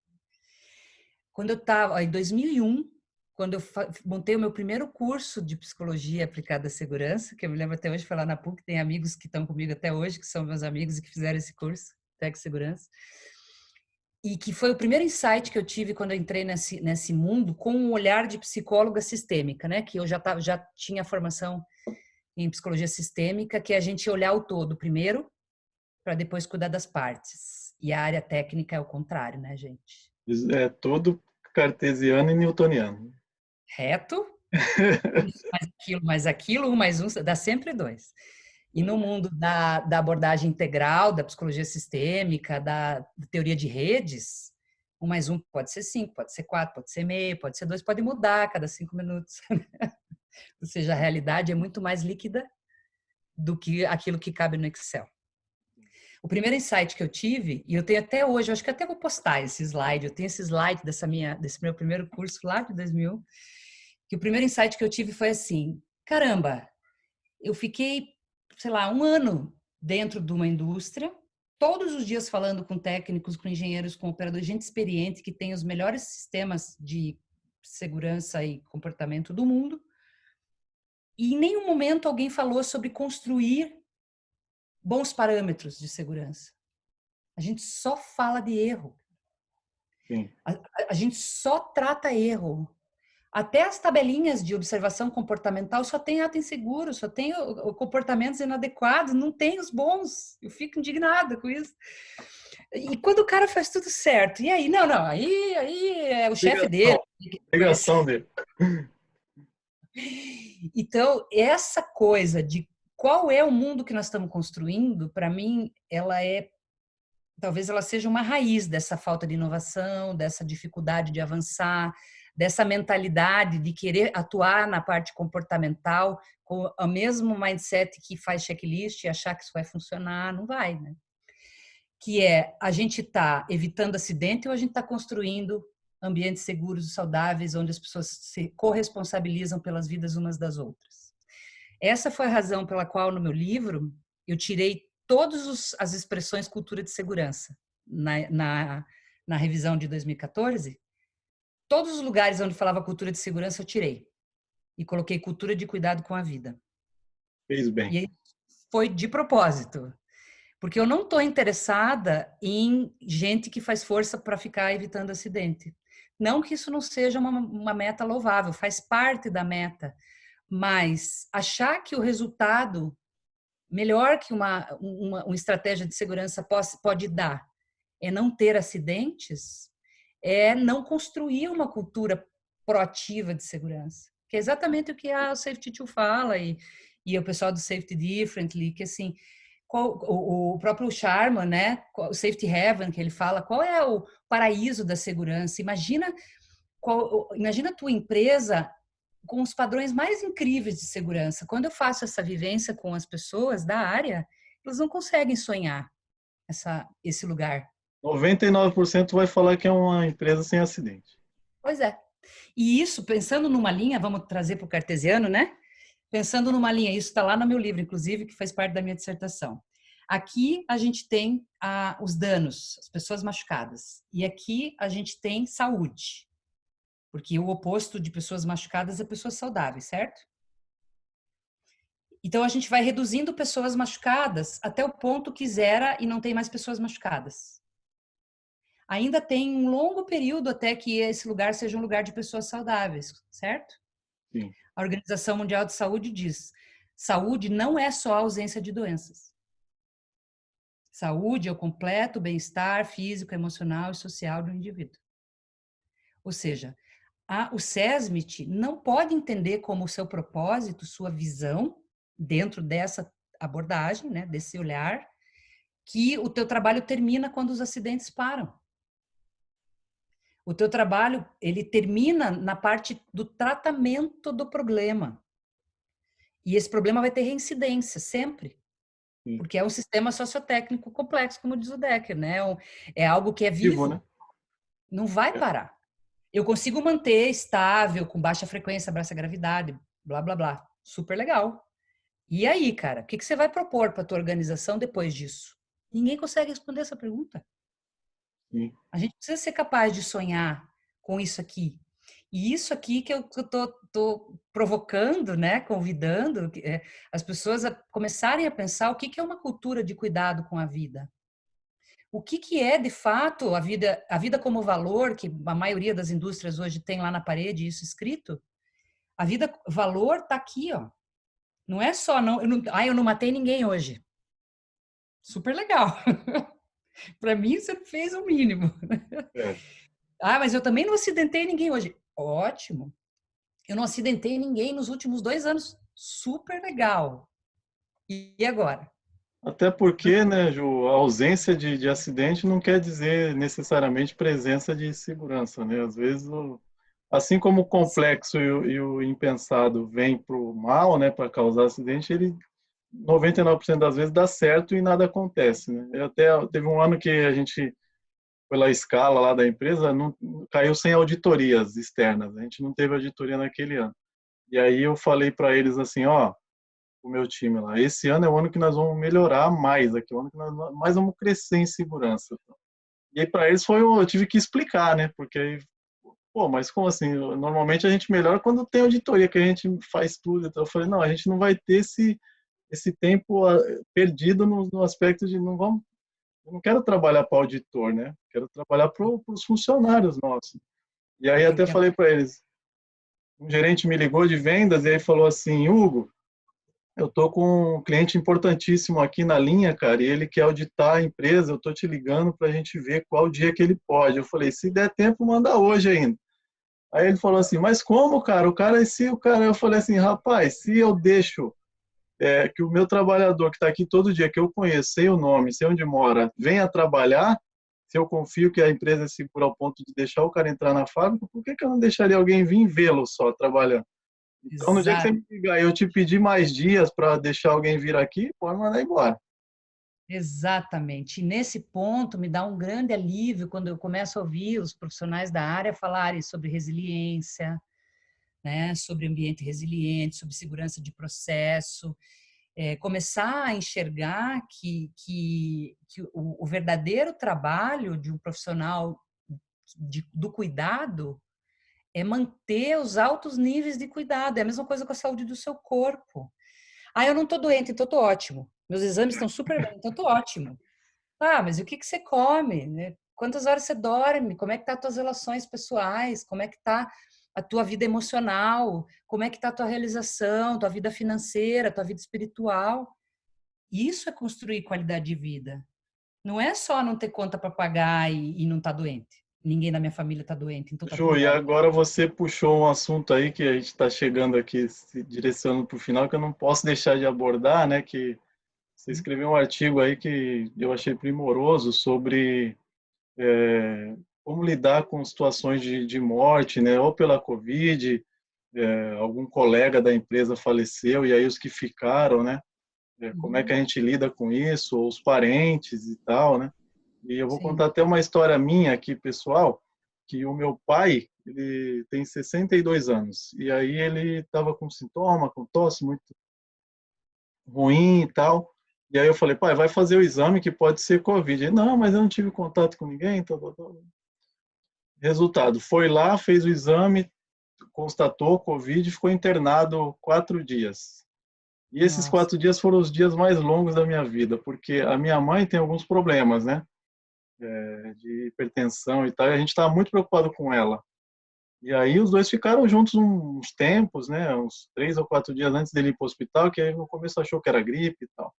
Quando eu estava em 2001, quando eu montei o meu primeiro curso de psicologia aplicada à segurança, que eu me lembro até hoje, foi lá na PUC, tem amigos que estão comigo até hoje, que são meus amigos e que fizeram esse curso, Tec Segurança. E que foi o primeiro insight que eu tive quando eu entrei nesse mundo com um olhar de psicóloga sistêmica, né? Que eu já tinha formação em psicologia sistêmica, que é a gente olhar o todo primeiro, para depois cuidar das partes. E a área técnica é o contrário, né, gente? É todo cartesiano e newtoniano. Reto, Isso, mais aquilo, 1 mais 1 dá sempre 2. E no mundo da abordagem integral, da psicologia sistêmica, da teoria de redes, 1 mais 1 pode ser 5, pode ser 4, pode ser meio, pode ser 2, pode mudar a cada 5 minutos. Ou seja, a realidade é muito mais líquida do que aquilo que cabe no Excel. O primeiro insight que eu tive, e eu tenho até hoje, eu acho que até vou postar esse slide, eu tenho esse slide desse meu primeiro curso lá de 2000, que o primeiro insight que eu tive foi assim, caramba, eu fiquei, sei lá, 1 ano dentro de uma indústria, todos os dias falando com técnicos, com engenheiros, com operadores, gente experiente que tem os melhores sistemas de segurança e comportamento do mundo, e em nenhum momento alguém falou sobre construir bons parâmetros de segurança. A gente só fala de erro. Sim. A gente só trata erro. Até as tabelinhas de observação comportamental só tem ato inseguro, só tem comportamentos inadequados, não tem os bons. Eu fico indignada com isso. E quando o cara faz tudo certo, e aí? Não, aí é o chefe dele. Ligação dele. Então, essa coisa de qual é o mundo que nós estamos construindo, para mim, talvez ela seja uma raiz dessa falta de inovação, dessa dificuldade de avançar, dessa mentalidade de querer atuar na parte comportamental com o mesmo mindset que faz checklist e achar que isso vai funcionar, não vai, né? Que é, a gente está evitando acidente ou a gente está construindo ambientes seguros e saudáveis onde as pessoas se corresponsabilizam pelas vidas umas das outras. Essa foi a razão pela qual no meu livro eu tirei todas as expressões cultura de segurança. Na revisão de 2014, todos os lugares onde falava cultura de segurança eu tirei. E coloquei cultura de cuidado com a vida. Fez bem. E aí foi de propósito. Porque eu não estou interessada em gente que faz força para ficar evitando acidente. Não que isso não seja uma meta louvável, faz parte da meta. Mas achar que o resultado melhor que uma estratégia de segurança pode dar é não ter acidentes, é não construir uma cultura proativa de segurança. Que é exatamente o que a Safety 2 fala e o pessoal do Safety Differently, que assim, o próprio Sharma, né, o Safety Heaven, que ele fala, qual é o paraíso da segurança? Imagina a tua empresa com os padrões mais incríveis de segurança. Quando eu faço essa vivência com as pessoas da área, elas não conseguem sonhar esse lugar. 99% vai falar que é uma empresa sem acidente. Pois é. E isso, pensando numa linha, vamos trazer para o cartesiano, né? Pensando numa linha, isso está lá no meu livro, inclusive, que faz parte da minha dissertação. Aqui a gente tem os danos, as pessoas machucadas. E aqui a gente tem saúde. Porque o oposto de pessoas machucadas é pessoas saudáveis, certo? Então a gente vai reduzindo pessoas machucadas até o ponto que zera e não tem mais pessoas machucadas. Ainda tem um longo período até que esse lugar seja um lugar de pessoas saudáveis, certo? Sim. A Organização Mundial de Saúde diz: saúde não é só a ausência de doenças. Saúde é o completo bem-estar físico, emocional e social do indivíduo. Ou seja, o SESMIT não pode entender como seu propósito, sua visão, dentro dessa abordagem, né, desse olhar, que o teu trabalho termina quando os acidentes param. O teu trabalho, ele termina na parte do tratamento do problema. E esse problema vai ter reincidência, sempre. Sim. Porque é um sistema sociotécnico complexo, como diz o Decker, né? É algo que é vivo, né? Não vai parar. Eu consigo manter estável, com baixa frequência, baixa gravidade, blá, blá, blá. Super legal. E aí, cara, o que você vai propor para a tua organização depois disso? Ninguém consegue responder essa pergunta. Sim. A gente precisa ser capaz de sonhar com isso aqui. E isso aqui que eu tô provocando, né, convidando as pessoas a começarem a pensar o que é uma cultura de cuidado com a vida. O que é, de fato, a vida como valor, que a maioria das indústrias hoje tem lá na parede isso escrito. A vida, valor está aqui, ó. Não é só, eu não matei ninguém hoje. Super legal. Para mim, você fez o mínimo. É. Mas eu também não acidentei ninguém hoje. Ótimo. Eu não acidentei ninguém nos últimos 2 anos. Super legal. E agora? Até porque, né, Ju, a ausência de acidente não quer dizer necessariamente presença de segurança, né? Às vezes, assim como o complexo e o impensado vem para o mal, né, para causar acidente, ele 99% das vezes dá certo e nada acontece, né? Teve um ano que a gente, pela escala lá da empresa, não, caiu sem auditorias externas. A gente não teve auditoria naquele ano. E aí eu falei para eles assim, ó, o meu time lá, esse ano é o ano que nós vamos melhorar mais, aqui, o ano que nós mais vamos crescer em segurança. E aí para eles eu tive que explicar, né? Porque aí, pô, mas como assim? Normalmente a gente melhora quando tem auditoria, que a gente faz tudo. Então eu falei, não, a gente não vai ter esse tempo perdido no aspecto de não vamos, eu não quero trabalhar para o auditor, né? Quero trabalhar para os funcionários nossos. E aí Tem até que falei para eles, um gerente me ligou de vendas e aí falou assim, Hugo, eu tô com um cliente importantíssimo aqui na linha, cara, e ele quer auditar a empresa, eu tô te ligando para a gente ver qual dia que ele pode. Eu falei, se der tempo, manda hoje ainda. Aí ele falou assim, mas como, cara? Eu falei assim, rapaz, se eu deixo que o meu trabalhador que está aqui todo dia, que eu conheço, sei o nome, sei onde mora, venha trabalhar, se eu confio que a empresa é segura ao ponto de deixar o cara entrar na fábrica, por que eu não deixaria alguém vir vê-lo só trabalhando? Então, no dia que você Exato. me ligar e eu te pedir mais dias para deixar alguém vir aqui, pode mandar embora. Exatamente. E nesse ponto me dá um grande alívio quando eu começo a ouvir os profissionais da área falarem sobre resiliência, né, sobre ambiente resiliente, sobre segurança de processo, começar a enxergar que o verdadeiro trabalho de um profissional do cuidado é manter os altos níveis de cuidado. É a mesma coisa com a saúde do seu corpo. Ah, eu não estou doente, então estou ótimo. Meus exames estão super bem, então estou ótimo. Ah, mas o que que você come, né? Quantas horas você dorme? Como é que tá as tuas relações pessoais? Como é que tá a tua vida emocional? Como é que tá a tua realização, tua vida financeira, tua vida espiritual? Isso é construir qualidade de vida. Não é só não ter conta para pagar e não estar doente. Ninguém da minha família está doente, então tá Ju, tudo e ótimo. agora você puxou um assunto aí que a gente está chegando aqui, se direcionando para o final, que eu não posso deixar de abordar, né? Que você escreveu um artigo aí que eu achei primoroso sobre como lidar com situações de morte, né? Ou pela Covid, algum colega da empresa faleceu e aí os que ficaram, né? Como é que a Uhum. gente lida com isso, ou os parentes e tal, né? E eu vou contar Sim. até uma história minha aqui, pessoal, que o meu pai, ele tem 62 anos, e aí ele estava com sintoma, com tosse muito ruim e tal, e aí eu falei, pai, vai fazer o exame que pode ser Covid. Ele, não, mas eu não tive contato com ninguém, tal, tal, tal. Resultado, foi lá, fez o exame, constatou Covid e ficou internado 4 dias. E esses Nossa. 4 dias foram os dias mais longos da minha vida, porque a minha mãe tem alguns problemas, né? De hipertensão e tal, e a gente estava muito preocupado com ela. E aí os dois ficaram juntos uns tempos, né? Uns 3 ou 4 dias antes dele ir para o hospital, que aí no começo achou que era gripe e tal.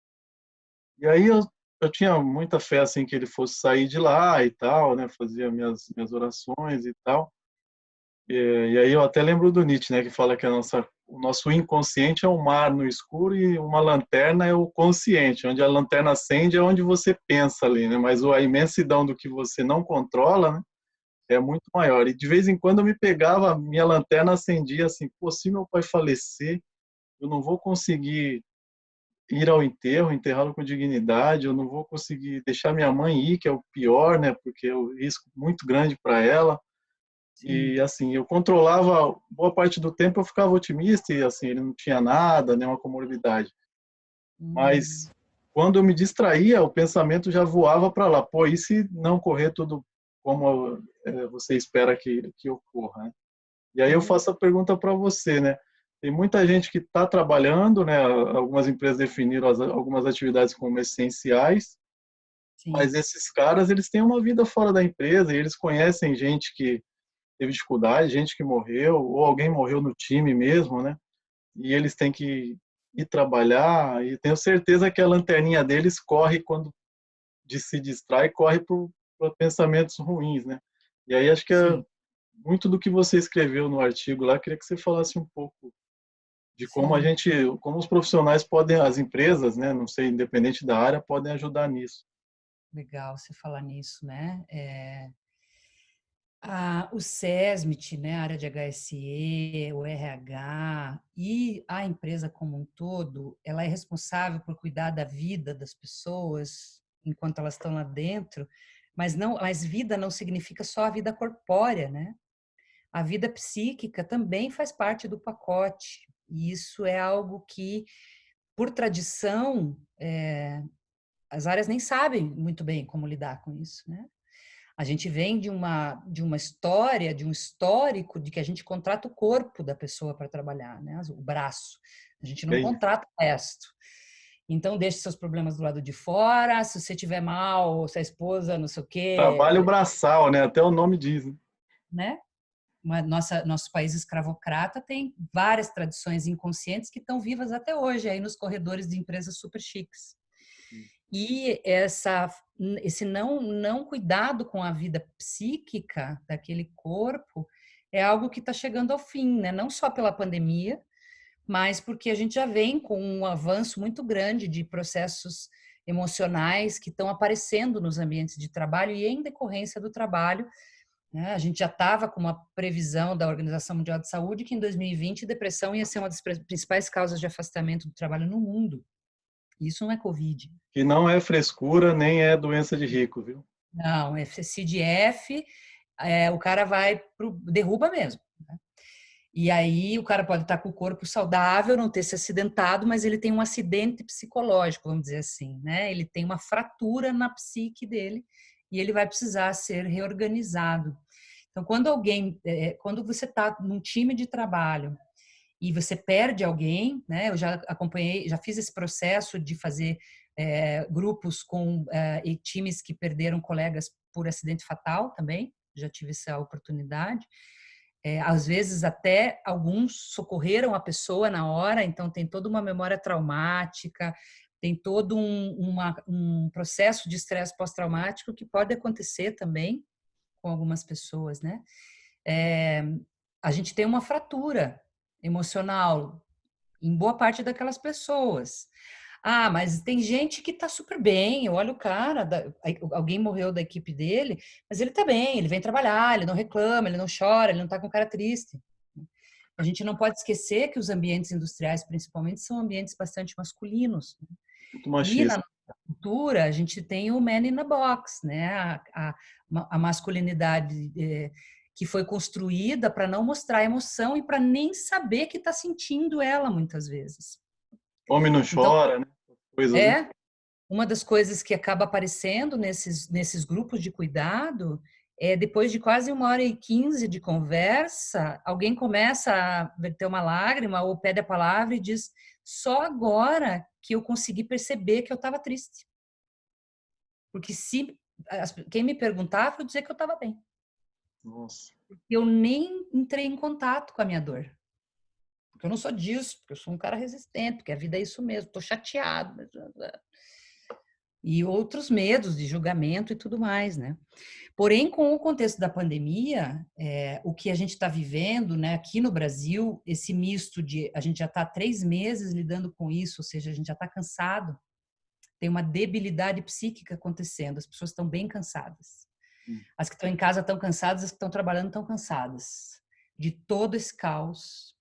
E aí eu tinha muita fé assim que ele fosse sair de lá e tal, né? Fazia minhas orações e tal. E aí eu até lembro do Nietzsche, né? Que fala que o nosso inconsciente é um mar no escuro e uma lanterna é o consciente. Onde a lanterna acende é onde você pensa ali, né? Mas a imensidão do que você não controla, né? É muito maior. E de vez em quando eu me pegava, minha lanterna acendia assim, pô, se meu pai falecer, eu não vou conseguir ir ao enterro, enterrá-lo com dignidade, eu não vou conseguir deixar minha mãe ir, que é o pior, né? Porque é um risco muito grande para ela. Sim. E assim, eu controlava, boa parte do tempo eu ficava otimista e assim, ele não tinha nada, nenhuma comorbidade. Mas Hum, quando eu me distraía, o pensamento já voava para lá. Pô, e se não correr tudo como você espera que ocorra, né? E aí eu uhum. faço a pergunta para você, né? Tem muita gente que está trabalhando, né? Algumas empresas definiram algumas atividades como essenciais, mas Sim. esses caras, eles têm uma vida fora da empresa e eles conhecem gente que teve dificuldade, gente que morreu, ou alguém morreu no time mesmo, né? E eles têm que ir trabalhar, e tenho certeza que a lanterninha deles corre quando se distrai, corre para pensamentos ruins, né? E aí acho que Sim. muito do que você escreveu no artigo lá, queria que você falasse um pouco de como Sim, como os profissionais podem, as empresas, né, não sei, independente da área, podem ajudar nisso. legal você falar nisso, né? O SESMIT, né, a área de HSE, o RH e a empresa como um todo, ela é responsável por cuidar da vida das pessoas enquanto elas estão lá dentro, mas vida não significa só a vida corpórea, né? A vida psíquica também faz parte do pacote. E isso é algo que, por tradição, as áreas nem sabem muito bem como lidar com isso, né? A gente vem de uma história, de um histórico de que a gente contrata o corpo da pessoa para trabalhar, né? O braço. A gente não Bem, contrata o resto. Então, deixe seus problemas do lado de fora. Se você tiver mal, se a esposa, não sei o trabalho quê, braçal, né? Até o nome diz, né? né? Nosso país escravocrata tem várias tradições inconscientes que estão vivas até hoje aí nos corredores de empresas super chiques. E esse não cuidado com a vida psíquica daquele corpo é algo que está chegando ao fim, né? Não só pela pandemia, mas porque a gente já vem com um avanço muito grande de processos emocionais que estão aparecendo nos ambientes de trabalho e em decorrência do trabalho, né? A gente já estava com uma previsão da Organização Mundial de Saúde que em 2020 depressão ia ser uma das principais causas de afastamento do trabalho no mundo. Isso não é Covid. Que não é frescura, nem é doença de rico, viu? Não, é CDF, o cara derruba mesmo. Né? E aí o cara pode estar com o corpo saudável, não ter se acidentado, mas ele tem um acidente psicológico, vamos dizer assim, né? Ele tem uma fratura na psique dele e ele vai precisar ser reorganizado. Então, quando você está num time de trabalho e você perde alguém, né? Eu já acompanhei, já fiz esse processo de fazer grupos com e times que perderam colegas por acidente fatal também, já tive essa oportunidade. Às vezes até alguns socorreram a pessoa na hora, então tem toda uma memória traumática, tem todo um processo de estresse pós-traumático que pode acontecer também com algumas pessoas, né? É, a gente tem uma fratura emocional em boa parte daquelas pessoas. Ah, mas tem gente que tá super bem. Eu olho o cara, alguém morreu da equipe dele, mas ele tá bem, ele vem trabalhar, ele não reclama, ele não chora, ele não tá com cara triste. A gente não pode esquecer que os ambientes industriais, principalmente, são ambientes bastante masculinos. Muito E na machista. nossa cultura, a gente tem o man in the box, né? A masculinidade que foi construída para não mostrar emoção e para nem saber que está sentindo ela, muitas vezes. Homem não Então, chora, né? Coisas, né? é uma das coisas que acaba aparecendo nesses grupos de cuidado é depois de quase 1h15 de conversa, alguém começa a ter uma lágrima ou pede a palavra e diz: só agora que eu consegui perceber que eu estava triste. Porque se quem me perguntava, eu dizia que eu estava bem. Nossa. Eu nem entrei em contato com a minha dor. Porque eu não sou disso, porque eu sou um cara resistente, porque a vida é isso mesmo, estou chateado. E outros medos de julgamento e tudo mais, né? Porém, com o contexto da pandemia, o que a gente está vivendo, né, aqui no Brasil, esse misto de a gente já está há 3 meses lidando com isso, ou seja, a gente já está cansado, tem uma debilidade psíquica acontecendo, as pessoas estão bem cansadas. As que estão em casa estão cansadas, as que estão trabalhando estão cansadas de todo esse caos,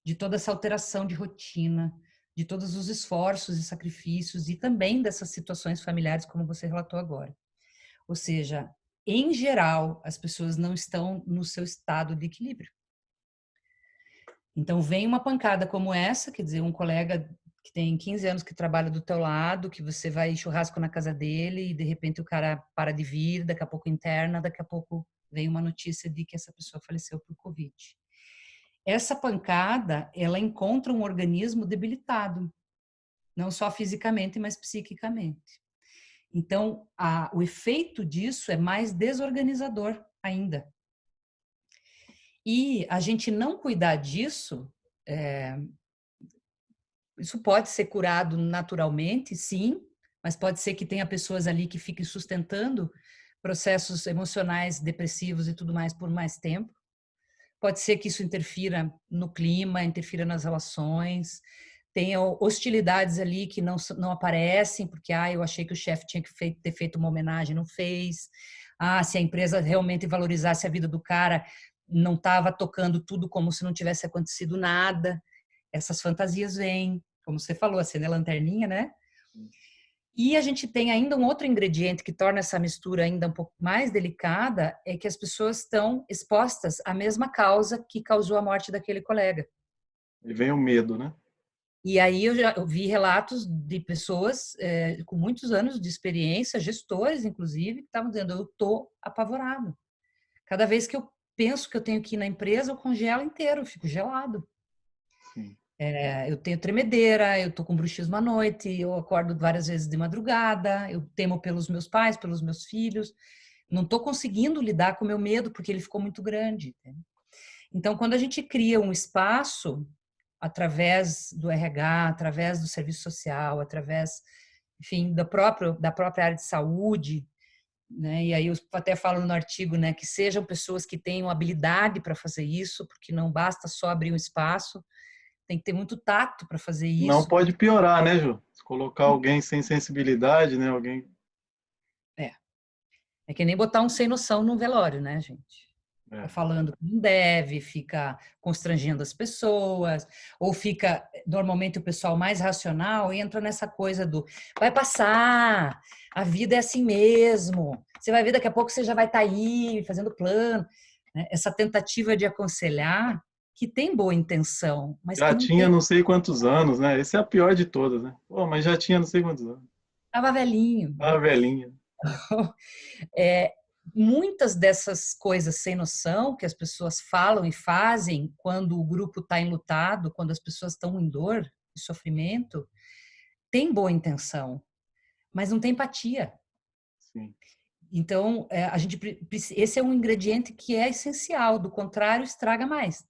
de toda essa alteração de rotina, de todos os esforços e sacrifícios e também dessas situações familiares como você relatou agora. Ou seja, em geral, as pessoas não estão no seu estado de equilíbrio. Então, vem uma pancada como essa, quer dizer, um colega que tem 15 anos que trabalha do teu lado, que você vai em churrasco na casa dele e de repente o cara para de vir, daqui a pouco interna, daqui a pouco vem uma notícia de que essa pessoa faleceu por Covid. Essa pancada, ela encontra um organismo debilitado, não só fisicamente, mas psiquicamente. Então, o efeito disso é mais desorganizador ainda. E a gente não cuidar disso, isso pode ser curado naturalmente, sim, mas pode ser que tenha pessoas ali que fiquem sustentando processos emocionais depressivos e tudo mais por mais tempo. Pode ser que isso interfira no clima, interfira nas relações. Tem hostilidades ali que não aparecem, porque eu achei que o chefe tinha que ter feito uma homenagem, não fez. Se a empresa realmente valorizasse a vida do cara, não estava tocando tudo como se não tivesse acontecido nada. Essas fantasias vêm, como você falou, acender a lanterninha, né? E a gente tem ainda um outro ingrediente que torna essa mistura ainda um pouco mais delicada, é que as pessoas estão expostas à mesma causa que causou a morte daquele colega. E vem o medo, né? E aí eu vi relatos de pessoas com muitos anos de experiência, gestores inclusive, que estavam dizendo, eu estou apavorado. Cada vez que eu penso que eu tenho que ir na empresa, eu congelo inteiro, eu fico gelado. Sim. Eu tenho tremedeira, eu tô com bruxismo à noite, eu acordo várias vezes de madrugada, eu temo pelos meus pais, pelos meus filhos. Não estou conseguindo lidar com o meu medo porque ele ficou muito grande. Então, quando a gente cria um espaço através do RH, através do serviço social, através, enfim, da própria área de saúde, né? E aí eu até falo no artigo, né, que sejam pessoas que tenham habilidade para fazer isso, porque não basta só abrir um espaço, tem que ter muito tato para fazer Não isso. pode piorar, né, Ju? Se colocar alguém sem sensibilidade, né? Alguém. É, é que nem botar um sem noção num velório, né, gente? Fica É. falando que não deve, fica constrangendo as pessoas, ou fica, normalmente o pessoal mais racional entra nessa coisa do vai passar, a vida é assim mesmo, você vai ver daqui a pouco você já vai estar aí fazendo plano, né? Essa tentativa de aconselhar que tem boa intenção, mas que Já não tinha tem, não sei quantos anos, né? Essa é a pior de todas, né? Pô, mas já tinha não sei quantos anos. tava velhinho, Ah, né? velhinha. É, muitas dessas coisas sem noção que as pessoas falam e fazem quando o grupo está enlutado, quando as pessoas estão em dor e sofrimento, tem boa intenção, mas não tem empatia. Sim. Então, esse é um ingrediente que é essencial, do contrário, estraga mais.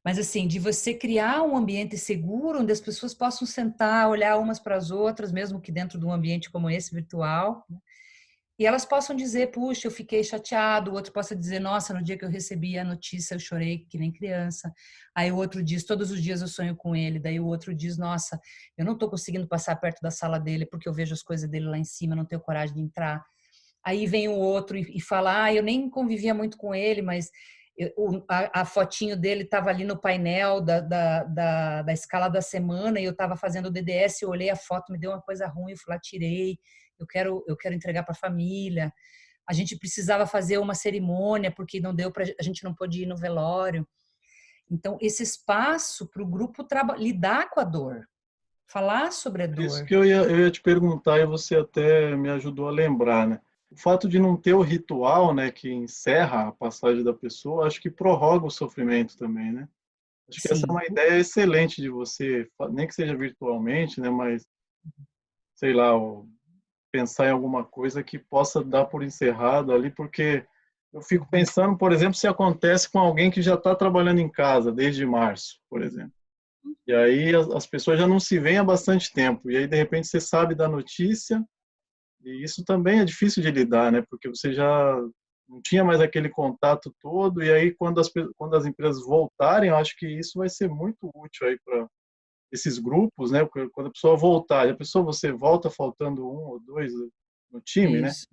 Mas, assim, de você criar um ambiente seguro onde as pessoas possam sentar, olhar umas para as outras, mesmo que dentro de um ambiente como esse virtual, e elas possam dizer, puxa, eu fiquei chateado, o outro possa dizer, nossa, no dia que eu recebi a notícia eu chorei que nem criança. Aí o outro diz, todos os dias eu sonho com ele. Daí o outro diz, nossa, eu não estou conseguindo passar perto da sala dele porque eu vejo as coisas dele lá em cima, não tenho coragem de entrar. Aí vem o outro e fala, eu nem convivia muito com ele, mas a fotinho dele estava ali no painel da escala da semana e eu estava fazendo o DDS, eu olhei a foto, me deu uma coisa ruim, eu fui lá, tirei, eu quero entregar para a família. A gente precisava fazer uma cerimônia porque não deu para a gente não pôde ir no velório. Então esse espaço para o grupo lidar com a dor, falar sobre a É isso dor. que eu ia te perguntar e você até me ajudou a lembrar, né? O fato de não ter o ritual, né, que encerra a passagem da pessoa, acho que prorroga o sofrimento também, né? Acho que essa é Sim, uma ideia excelente de você, nem que seja virtualmente, né, mas sei lá, pensar em alguma coisa que possa dar por encerrado ali, porque eu fico pensando, por exemplo, se acontece com alguém que já está trabalhando em casa desde março, por exemplo. E aí as pessoas já não se veem há bastante tempo. E aí, de repente, você sabe da notícia, e isso também é difícil de lidar, né? Porque você já não tinha mais aquele contato todo, e aí quando as empresas voltarem, eu acho que isso vai ser muito útil aí para esses grupos, né? Quando a pessoa voltar, a pessoa você volta faltando um ou dois no time, né? isso.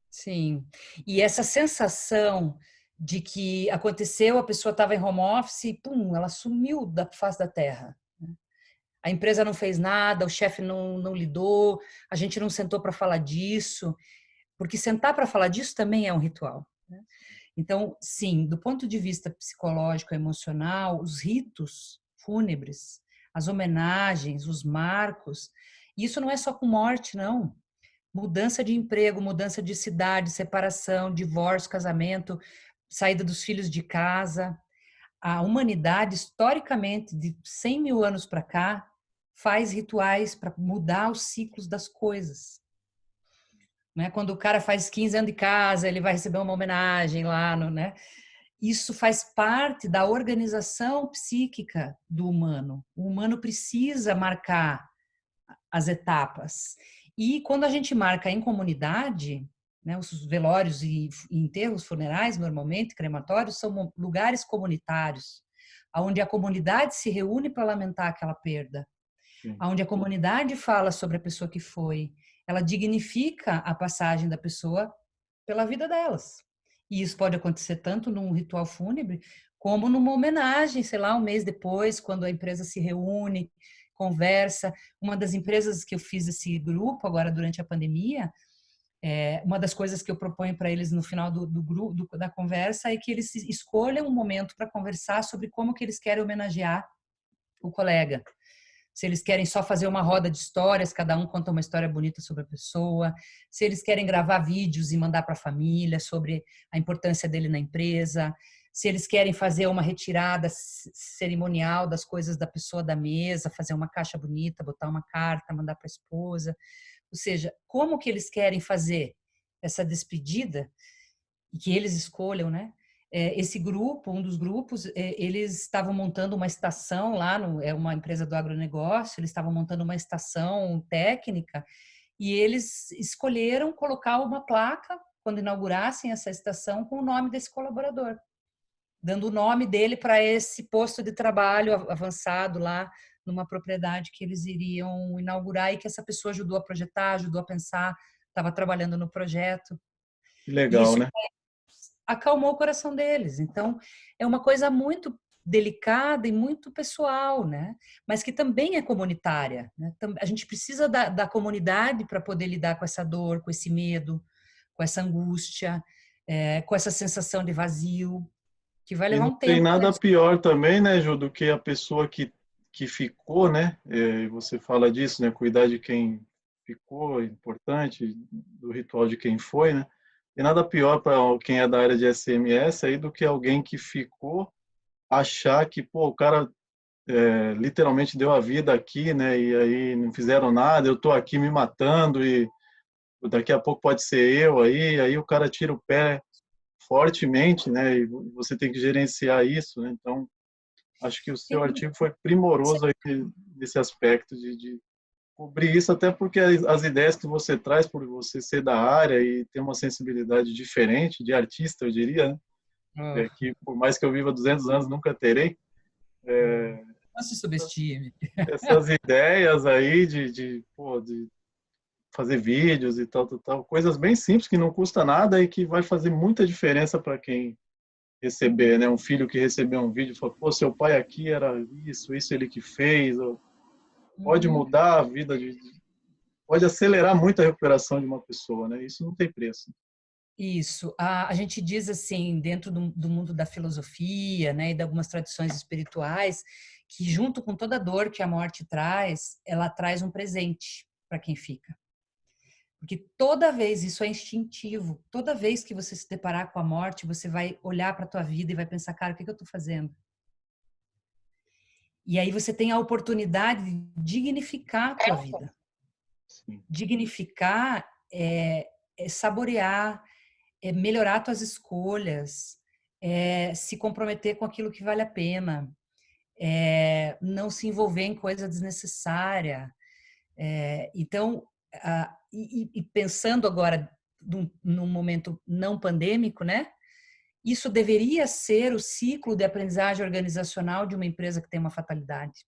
Sim. E essa sensação de que aconteceu, a pessoa estava em home office e, pum, ela sumiu da face da terra. A empresa não fez nada, o chefe não lidou, a gente não sentou para falar disso, porque sentar para falar disso também é um ritual. Então, sim, do ponto de vista psicológico, emocional, os ritos fúnebres, as homenagens, os marcos, isso não é só com morte, não. Mudança de emprego, mudança de cidade, separação, divórcio, casamento, saída dos filhos de casa. A humanidade, historicamente, de 100 mil anos para cá, faz rituais para mudar os ciclos das coisas. Né? Quando o cara faz 15 anos de casa, ele vai receber uma homenagem lá, né? Isso faz parte da organização psíquica do humano. O humano precisa marcar as etapas. E quando a gente marca em comunidade, né? Os velórios e enterros funerais, normalmente, crematórios, são lugares comunitários, onde a comunidade se reúne para lamentar aquela perda, sim. onde a comunidade fala sobre a pessoa que foi, ela dignifica a passagem da pessoa pela vida delas. E isso pode acontecer tanto num ritual fúnebre, como numa homenagem, sei lá, um mês depois, quando a empresa se reúne, conversa. Uma das empresas que eu fiz esse grupo agora durante a pandemia, uma das coisas que eu proponho para eles no final do grupo, da conversa, é que eles escolham um momento para conversar sobre como que eles querem homenagear o colega. Se eles querem só fazer uma roda de histórias, cada um conta uma história bonita sobre a pessoa, se eles querem gravar vídeos e mandar para a família sobre a importância dele na empresa, se eles querem fazer uma retirada cerimonial das coisas da pessoa da mesa, fazer uma caixa bonita, botar uma carta, mandar para a esposa. Ou seja, como que eles querem fazer essa despedida e que eles escolham, né? Esse grupo, um dos grupos, eles estavam montando uma estação lá, é uma empresa do agronegócio, eles estavam montando uma estação técnica e eles escolheram colocar uma placa, quando inaugurassem essa estação, com o nome desse colaborador, dando o nome dele para esse posto de trabalho avançado lá, numa propriedade que eles iriam inaugurar e que essa pessoa ajudou a projetar, ajudou a pensar, estava trabalhando no projeto. Que E legal, isso né? acalmou o coração deles. Então, é uma coisa muito delicada e muito pessoal, né? Mas que também é comunitária, né? A gente precisa da comunidade para poder lidar com essa dor, com esse medo, com essa angústia, com essa sensação de vazio, que vai E levar não um tem tempo para nada eles. pior também, né, Ju, do que a pessoa que ficou, né? Você fala disso, né? Cuidar de quem ficou, é importante, do ritual de quem foi, né? Tem nada pior para quem é da área de SMS aí do que alguém que ficou achar que, pô, o cara literalmente deu a vida aqui, né? E aí não fizeram nada, eu tô aqui me matando e daqui a pouco pode ser eu aí o cara tira o pé fortemente, né? E você tem que gerenciar isso, né? Então, acho que o seu artigo foi primoroso aí nesse aspecto de cobrir isso, até porque as ideias que você traz, por você ser da área e ter uma sensibilidade diferente, de artista, eu diria, né? Que por mais que eu viva 200 anos, nunca terei. Não se subestime. Essas ideias aí de fazer vídeos e tal, coisas bem simples que não custa nada e que vai fazer muita diferença para quem receber, né? Um filho que recebeu um vídeo e fala, pô, seu pai aqui era isso ele que fez, ou pode Uhum. mudar a vida pode acelerar muito a recuperação de uma pessoa, né? Isso não tem preço. Isso. A gente diz assim, dentro do mundo da filosofia, né, e de algumas tradições espirituais, que junto com toda a dor que a morte traz, ela traz um presente para quem fica. Porque toda vez, isso é instintivo, toda vez que você se deparar com a morte, você vai olhar para a tua vida e vai pensar, cara, o que eu estou fazendo? E aí você tem a oportunidade de dignificar a tua vida. Sim. Dignificar é saborear, é melhorar tuas escolhas, é se comprometer com aquilo que vale a pena, é não se envolver em coisa desnecessária. Então, e pensando agora num momento não pandêmico, né? Isso deveria ser o ciclo de aprendizagem organizacional de uma empresa que tem uma fatalidade.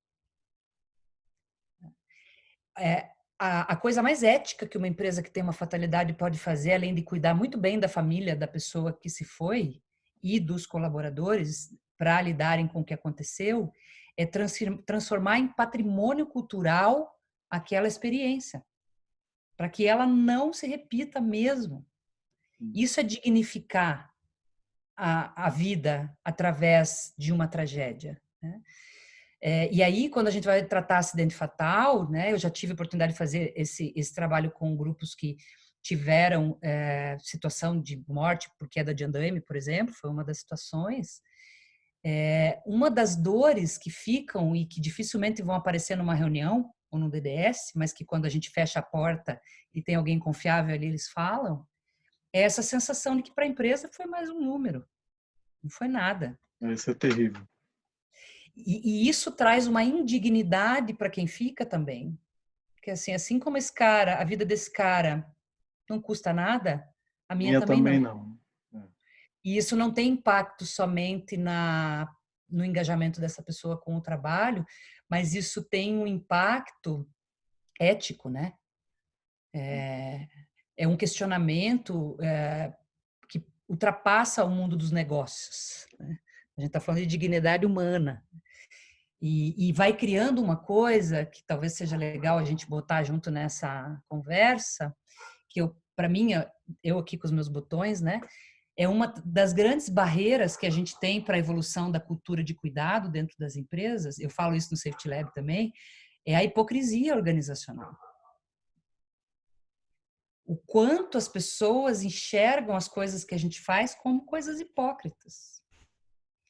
É, a coisa mais ética que uma empresa que tem uma fatalidade pode fazer, além de cuidar muito bem da família da pessoa que se foi e dos colaboradores para lidarem com o que aconteceu, é transformar em patrimônio cultural aquela experiência, para que ela não se repita mesmo. Isso é dignificar a vida através de uma tragédia, né? E aí, quando a gente vai tratar acidente fatal, né, eu já tive a oportunidade de fazer esse trabalho com grupos que tiveram situação de morte por queda de andaime, por exemplo, foi uma das situações. Uma das dores que ficam e que dificilmente vão aparecer numa reunião ou no DDS, mas que quando a gente fecha a porta e tem alguém confiável ali, eles falam, é essa sensação de que para a empresa foi mais um número, não foi nada. Isso é terrível. E isso traz uma indignidade para quem fica também. Porque assim como esse cara, a vida desse cara não custa nada, A minha Minha também também não. não. É. E isso não tem impacto somente no engajamento dessa pessoa com o trabalho, mas isso tem um impacto ético, né? É um questionamento que ultrapassa o mundo dos negócios, né? A gente está falando de dignidade humana. E vai criando uma coisa que talvez seja legal a gente botar junto nessa conversa, que para mim, eu aqui com os meus botões, né? É uma das grandes barreiras que a gente tem para a evolução da cultura de cuidado dentro das empresas. Eu falo isso no Safety Lab também, é a hipocrisia organizacional. O quanto as pessoas enxergam as coisas que a gente faz como coisas hipócritas.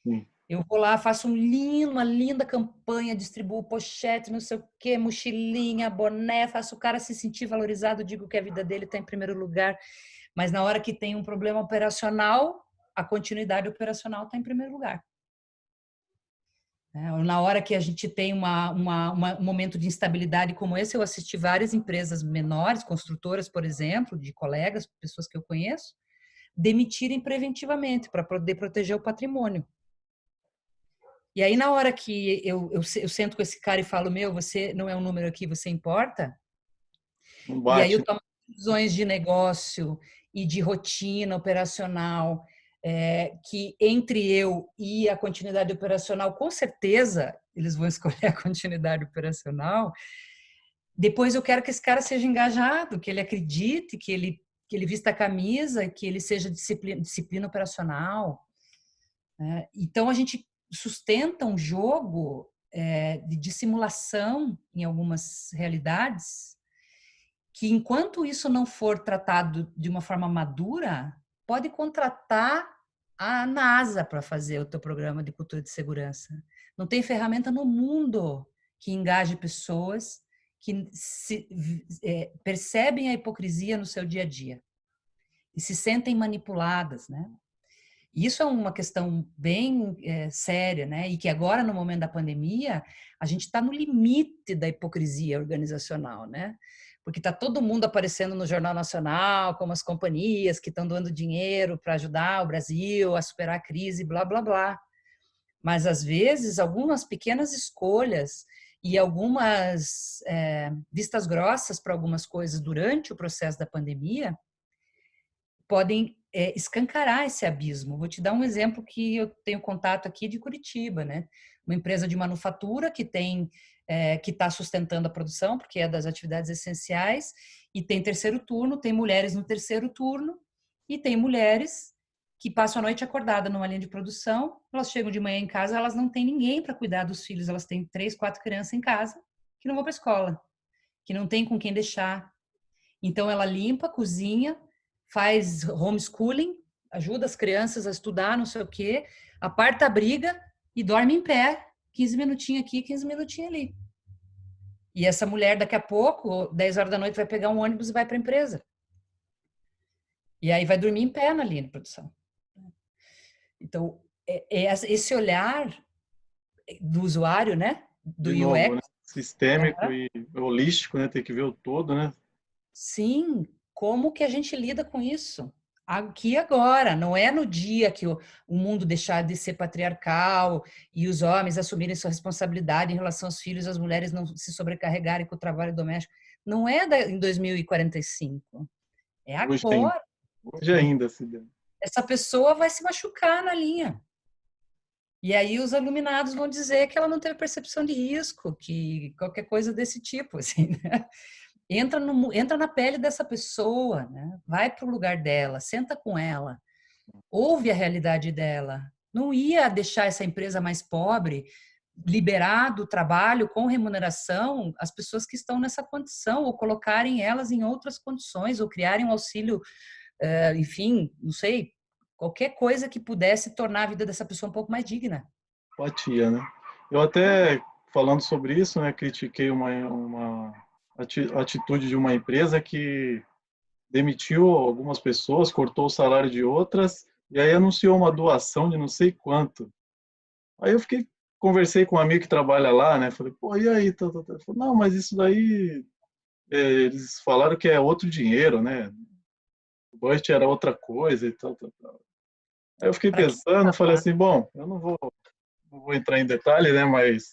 Sim. Eu vou lá, faço uma linda campanha, distribuo pochete, não sei o quê, mochilinha, boné, faço o cara se sentir valorizado, digo que a vida dele está em primeiro lugar. Mas na hora que tem um problema operacional, a continuidade operacional está em primeiro lugar. Na hora que a gente tem um momento de instabilidade como esse, eu assisti várias empresas menores, construtoras, por exemplo, de colegas, pessoas que eu conheço, demitirem preventivamente para poder proteger o patrimônio. E aí, na hora que eu sento com esse cara e falo, você não é um número aqui, você importa? Não E aí bate. eu tomo decisões de negócio e de rotina operacional, que entre eu e a continuidade operacional, com certeza, eles vão escolher a continuidade operacional. Depois eu quero que esse cara seja engajado, que ele acredite, que ele vista a camisa, que ele seja disciplina operacional, né? Então, a gente sustenta um jogo de dissimulação em algumas realidades, que enquanto isso não for tratado de uma forma madura, pode contratar a NASA para fazer o teu programa de cultura de segurança. Não tem ferramenta no mundo que engaje pessoas que percebem a hipocrisia no seu dia a dia e se sentem manipuladas, né? Isso é uma questão bem séria, né? E que agora, no momento da pandemia, a gente está no limite da hipocrisia organizacional, né? Porque está todo mundo aparecendo no Jornal Nacional, como as companhias que estão doando dinheiro para ajudar o Brasil a superar a crise, blá, blá, blá. Mas, às vezes, algumas pequenas escolhas e algumas vistas grossas para algumas coisas durante o processo da pandemia podem escancarar esse abismo. Vou te dar um exemplo que eu tenho contato aqui de Curitiba, né? Uma empresa de manufatura que está sustentando a produção, porque é das atividades essenciais, e tem terceiro turno, tem mulheres no terceiro turno, e tem mulheres que passam a noite acordada numa linha de produção, elas chegam de manhã em casa, elas não têm ninguém para cuidar dos filhos, elas têm 3, 4 crianças em casa, que não vão para a escola, que não tem com quem deixar. Então, ela limpa, cozinha, faz homeschooling, ajuda as crianças a estudar, não sei o quê, aparta a briga e dorme em pé, 15 minutinhos aqui, 15 minutinhos ali. E essa mulher, daqui a pouco, 10 horas da noite, vai pegar um ônibus e vai para a empresa. E aí vai dormir em pé na linha de produção. Então, esse olhar do usuário, né? Do De novo, né? UX. Sistêmico e holístico, né? Tem que ver o todo, né? Sim, como que a gente lida com isso? Aqui e agora, não é no dia que o mundo deixar de ser patriarcal e os homens assumirem sua responsabilidade em relação aos filhos, as mulheres não se sobrecarregarem com o trabalho doméstico. Não é em 2045, é Hoje ainda. agora. Hoje ainda, se der. Essa pessoa vai se machucar na linha. E aí os iluminados vão dizer que ela não teve percepção de risco, que qualquer coisa desse tipo, assim, né? Entra na pele dessa pessoa, né? Vai para o lugar dela, senta com ela, ouve a realidade dela. Não ia deixar essa empresa mais pobre liberar do trabalho com remuneração as pessoas que estão nessa condição, ou colocarem elas em outras condições, ou criarem um auxílio, enfim, não sei, qualquer coisa que pudesse tornar a vida dessa pessoa um pouco mais digna. Empatia, né? Eu até, falando sobre isso, né, critiquei uma atitude de uma empresa que demitiu algumas pessoas, cortou o salário de outras, e aí anunciou uma doação de não sei quanto. Aí eu conversei com um amigo que trabalha lá, né? Falei, pô, e aí? Tá. Falei, não, mas isso daí, eles falaram que é outro dinheiro, né? o budget era outra coisa e tal, tal, tal. Aí eu fiquei Para quem pensando, falei trabalha, assim, bom, eu não vou entrar em detalhe, né, mas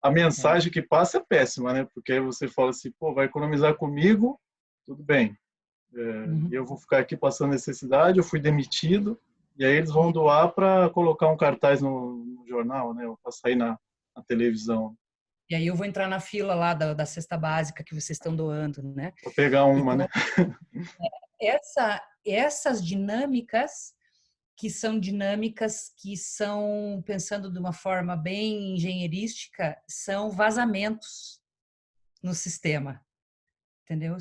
a é. mensagem que passa é péssima, né, porque aí você fala assim, pô, vai economizar comigo, tudo bem, e Uhum. eu vou ficar aqui passando necessidade, eu fui demitido, e aí eles vão doar para colocar um cartaz no jornal, né, para sair na televisão, E aí eu vou entrar na fila lá da cesta básica que vocês estão doando, né? para pegar uma, né. Então, essas dinâmicas que são, pensando de uma forma bem engenheirística, são vazamentos no sistema, entendeu?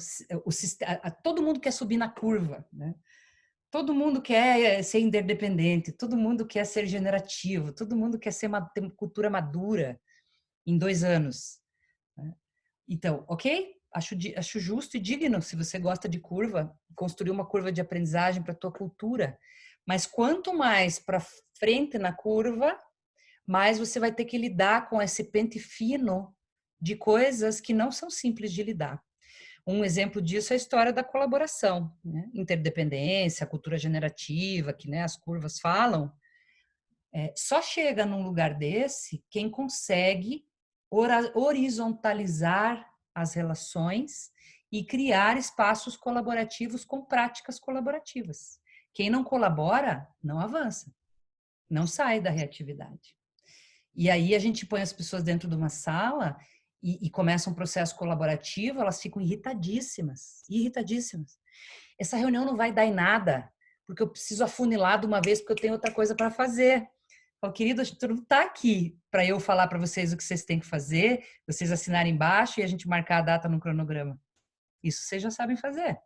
Todo mundo quer subir na curva, né? Todo mundo quer ser interdependente, todo mundo quer ser generativo, todo mundo quer ter uma cultura madura em 2 anos, né? Então, ok? Acho justo e digno, se você gosta de curva, construir uma curva de aprendizagem para a tua cultura. Mas quanto mais para frente na curva, mais você vai ter que lidar com esse pente fino de coisas que não são simples de lidar. Um exemplo disso é a história da colaboração, né? Interdependência, cultura generativa, que, né, as curvas falam. Só chega num lugar desse quem consegue horizontalizar as relações e criar espaços colaborativos com práticas colaborativas. Quem não colabora, não avança, não sai da reatividade. E aí a gente põe as pessoas dentro de uma sala e começa um processo colaborativo, elas ficam irritadíssimas, irritadíssimas. Essa reunião não vai dar em nada, porque eu preciso afunilar de uma vez, porque eu tenho outra coisa para fazer. Falo, querido, a gente não está aqui para eu falar para vocês o que vocês têm que fazer, vocês assinarem embaixo e a gente marcar a data no cronograma. Isso vocês já sabem fazer.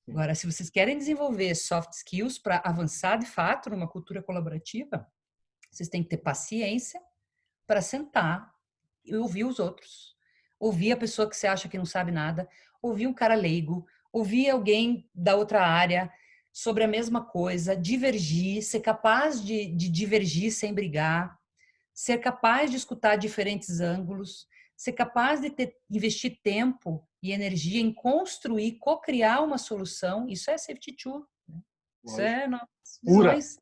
Agora, se vocês querem desenvolver soft skills para avançar de fato numa cultura colaborativa, vocês têm que ter paciência para sentar e ouvir os outros. Ouvir a pessoa que você acha que não sabe nada, ouvir um cara leigo, ouvir alguém da outra área sobre a mesma coisa, divergir, ser capaz de divergir sem brigar, ser capaz de escutar diferentes ângulos, ser capaz de investir tempo e energia em construir, co-criar uma solução. Isso é safety tool, né? Isso Lógico. é nossas Pura. visões.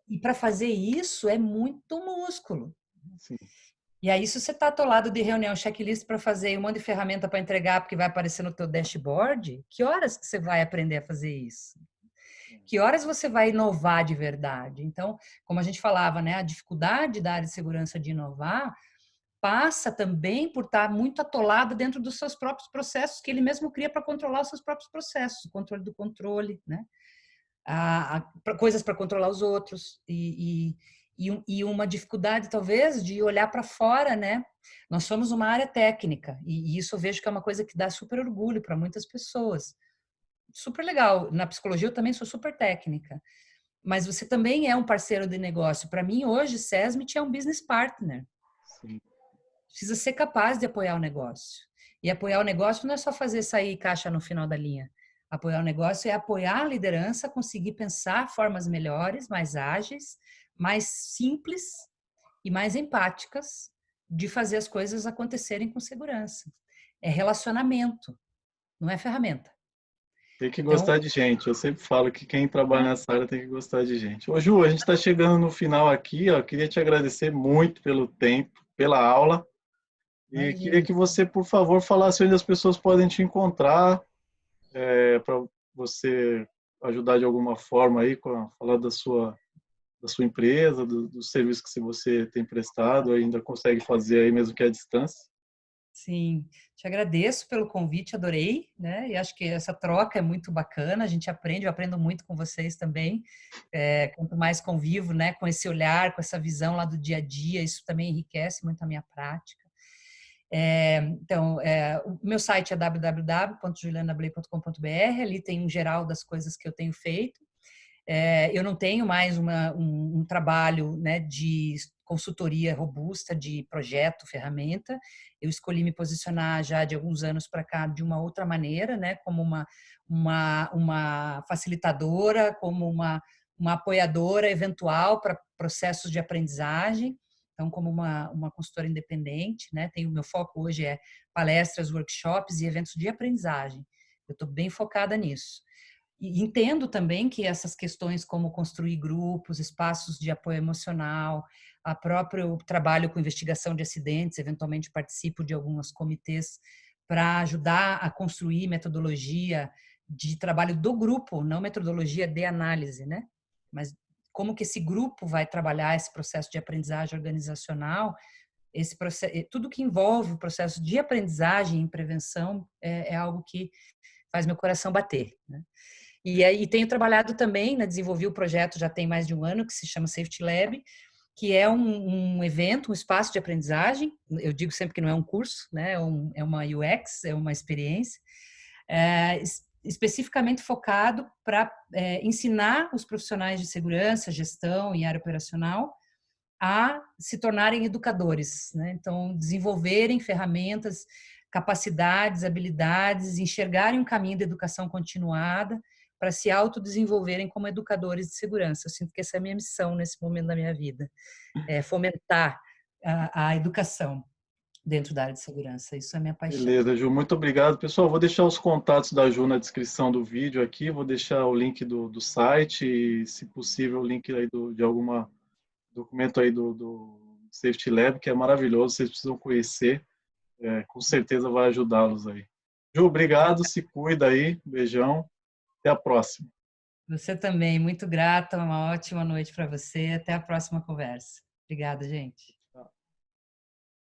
E para fazer isso é muito músculo. Sim. E aí, se você está atolado de reunião, checklist para fazer, um monte de ferramenta para entregar, porque vai aparecer no teu dashboard, que horas que você vai aprender a fazer isso? Que horas você vai inovar de verdade? Então, como a gente falava, né, a dificuldade da área de segurança de inovar passa também por estar muito atolado dentro dos seus próprios processos que ele mesmo cria para controlar os seus próprios processos, o controle do controle, né? Coisas para controlar os outros e uma dificuldade talvez de olhar para fora, né? Nós somos uma área técnica e isso eu vejo que é uma coisa que dá super orgulho para muitas pessoas. Super legal. Na psicologia eu também sou super técnica, mas você também é um parceiro de negócio. Para mim hoje, Sesmit é um business partner. Sim. Precisa ser capaz de apoiar o negócio. E apoiar o negócio não é só fazer sair caixa no final da linha. Apoiar o negócio é apoiar a liderança a conseguir pensar formas melhores, mais ágeis, mais simples e mais empáticas de fazer as coisas acontecerem com segurança. É relacionamento, não é ferramenta. Tem que Então, gostar de gente. Eu sempre falo que quem trabalha nessa área tem que gostar de gente. Ô, Ju, a gente está chegando no final aqui, ó. Queria te agradecer muito pelo tempo, pela aula. E queria imagina. que você, por favor, falasse onde as pessoas podem te encontrar, para você ajudar de alguma forma aí, falar da sua empresa, do serviço que você tem prestado, ainda consegue fazer aí mesmo que à distância. Sim, te agradeço pelo convite, adorei, né? E acho que essa troca é muito bacana, a gente aprende, eu aprendo muito com vocês também. Quanto mais convivo, né, com esse olhar, com essa visão lá do dia a dia, isso também enriquece muito a minha prática. Então, o meu site é www.julianablay.com.br, ali tem um geral das coisas que eu tenho feito. Eu não tenho mais um trabalho, né, de consultoria robusta de projeto, ferramenta. Eu escolhi me posicionar já de alguns anos para cá de uma outra maneira, né, como uma facilitadora, como uma apoiadora eventual para processos de aprendizagem. Então, como uma consultora independente, né, o meu foco hoje é palestras, workshops e eventos de aprendizagem. Eu estou bem focada nisso. E entendo também que essas questões como construir grupos, espaços de apoio emocional, a próprio trabalho com investigação de acidentes, eventualmente participo de alguns comitês para ajudar a construir metodologia de trabalho do grupo, não metodologia de análise, né? Mas como que esse grupo vai trabalhar esse processo de aprendizagem organizacional, esse processo, tudo que envolve o processo de aprendizagem e prevenção é algo que faz meu coração bater, né? E aí tenho trabalhado também, né, desenvolvi o projeto já tem mais de um ano, que se chama Safety Lab, que é um evento, um espaço de aprendizagem. Eu digo sempre que não é um curso, né, é uma UX, é uma experiência, especificamente focado para ensinar os profissionais de segurança, gestão e área operacional a se tornarem educadores, né? Então, desenvolverem ferramentas, capacidades, habilidades, enxergarem um caminho da educação continuada para se autodesenvolverem como educadores de segurança. Eu sinto que essa é a minha missão nesse momento da minha vida, é fomentar a educação dentro da área de segurança. Isso é a minha paixão. Beleza, Ju, muito obrigado. Pessoal, vou deixar os contatos da Ju na descrição do vídeo aqui, vou deixar o link do site e, se possível, o link aí de alguma documento aí do Safety Lab, que é maravilhoso, vocês precisam conhecer, com certeza vai ajudá-los aí. Ju, obrigado, se cuida aí, beijão, até a próxima. Você também, muito grata, uma ótima noite para você, até a próxima conversa. Obrigada, gente.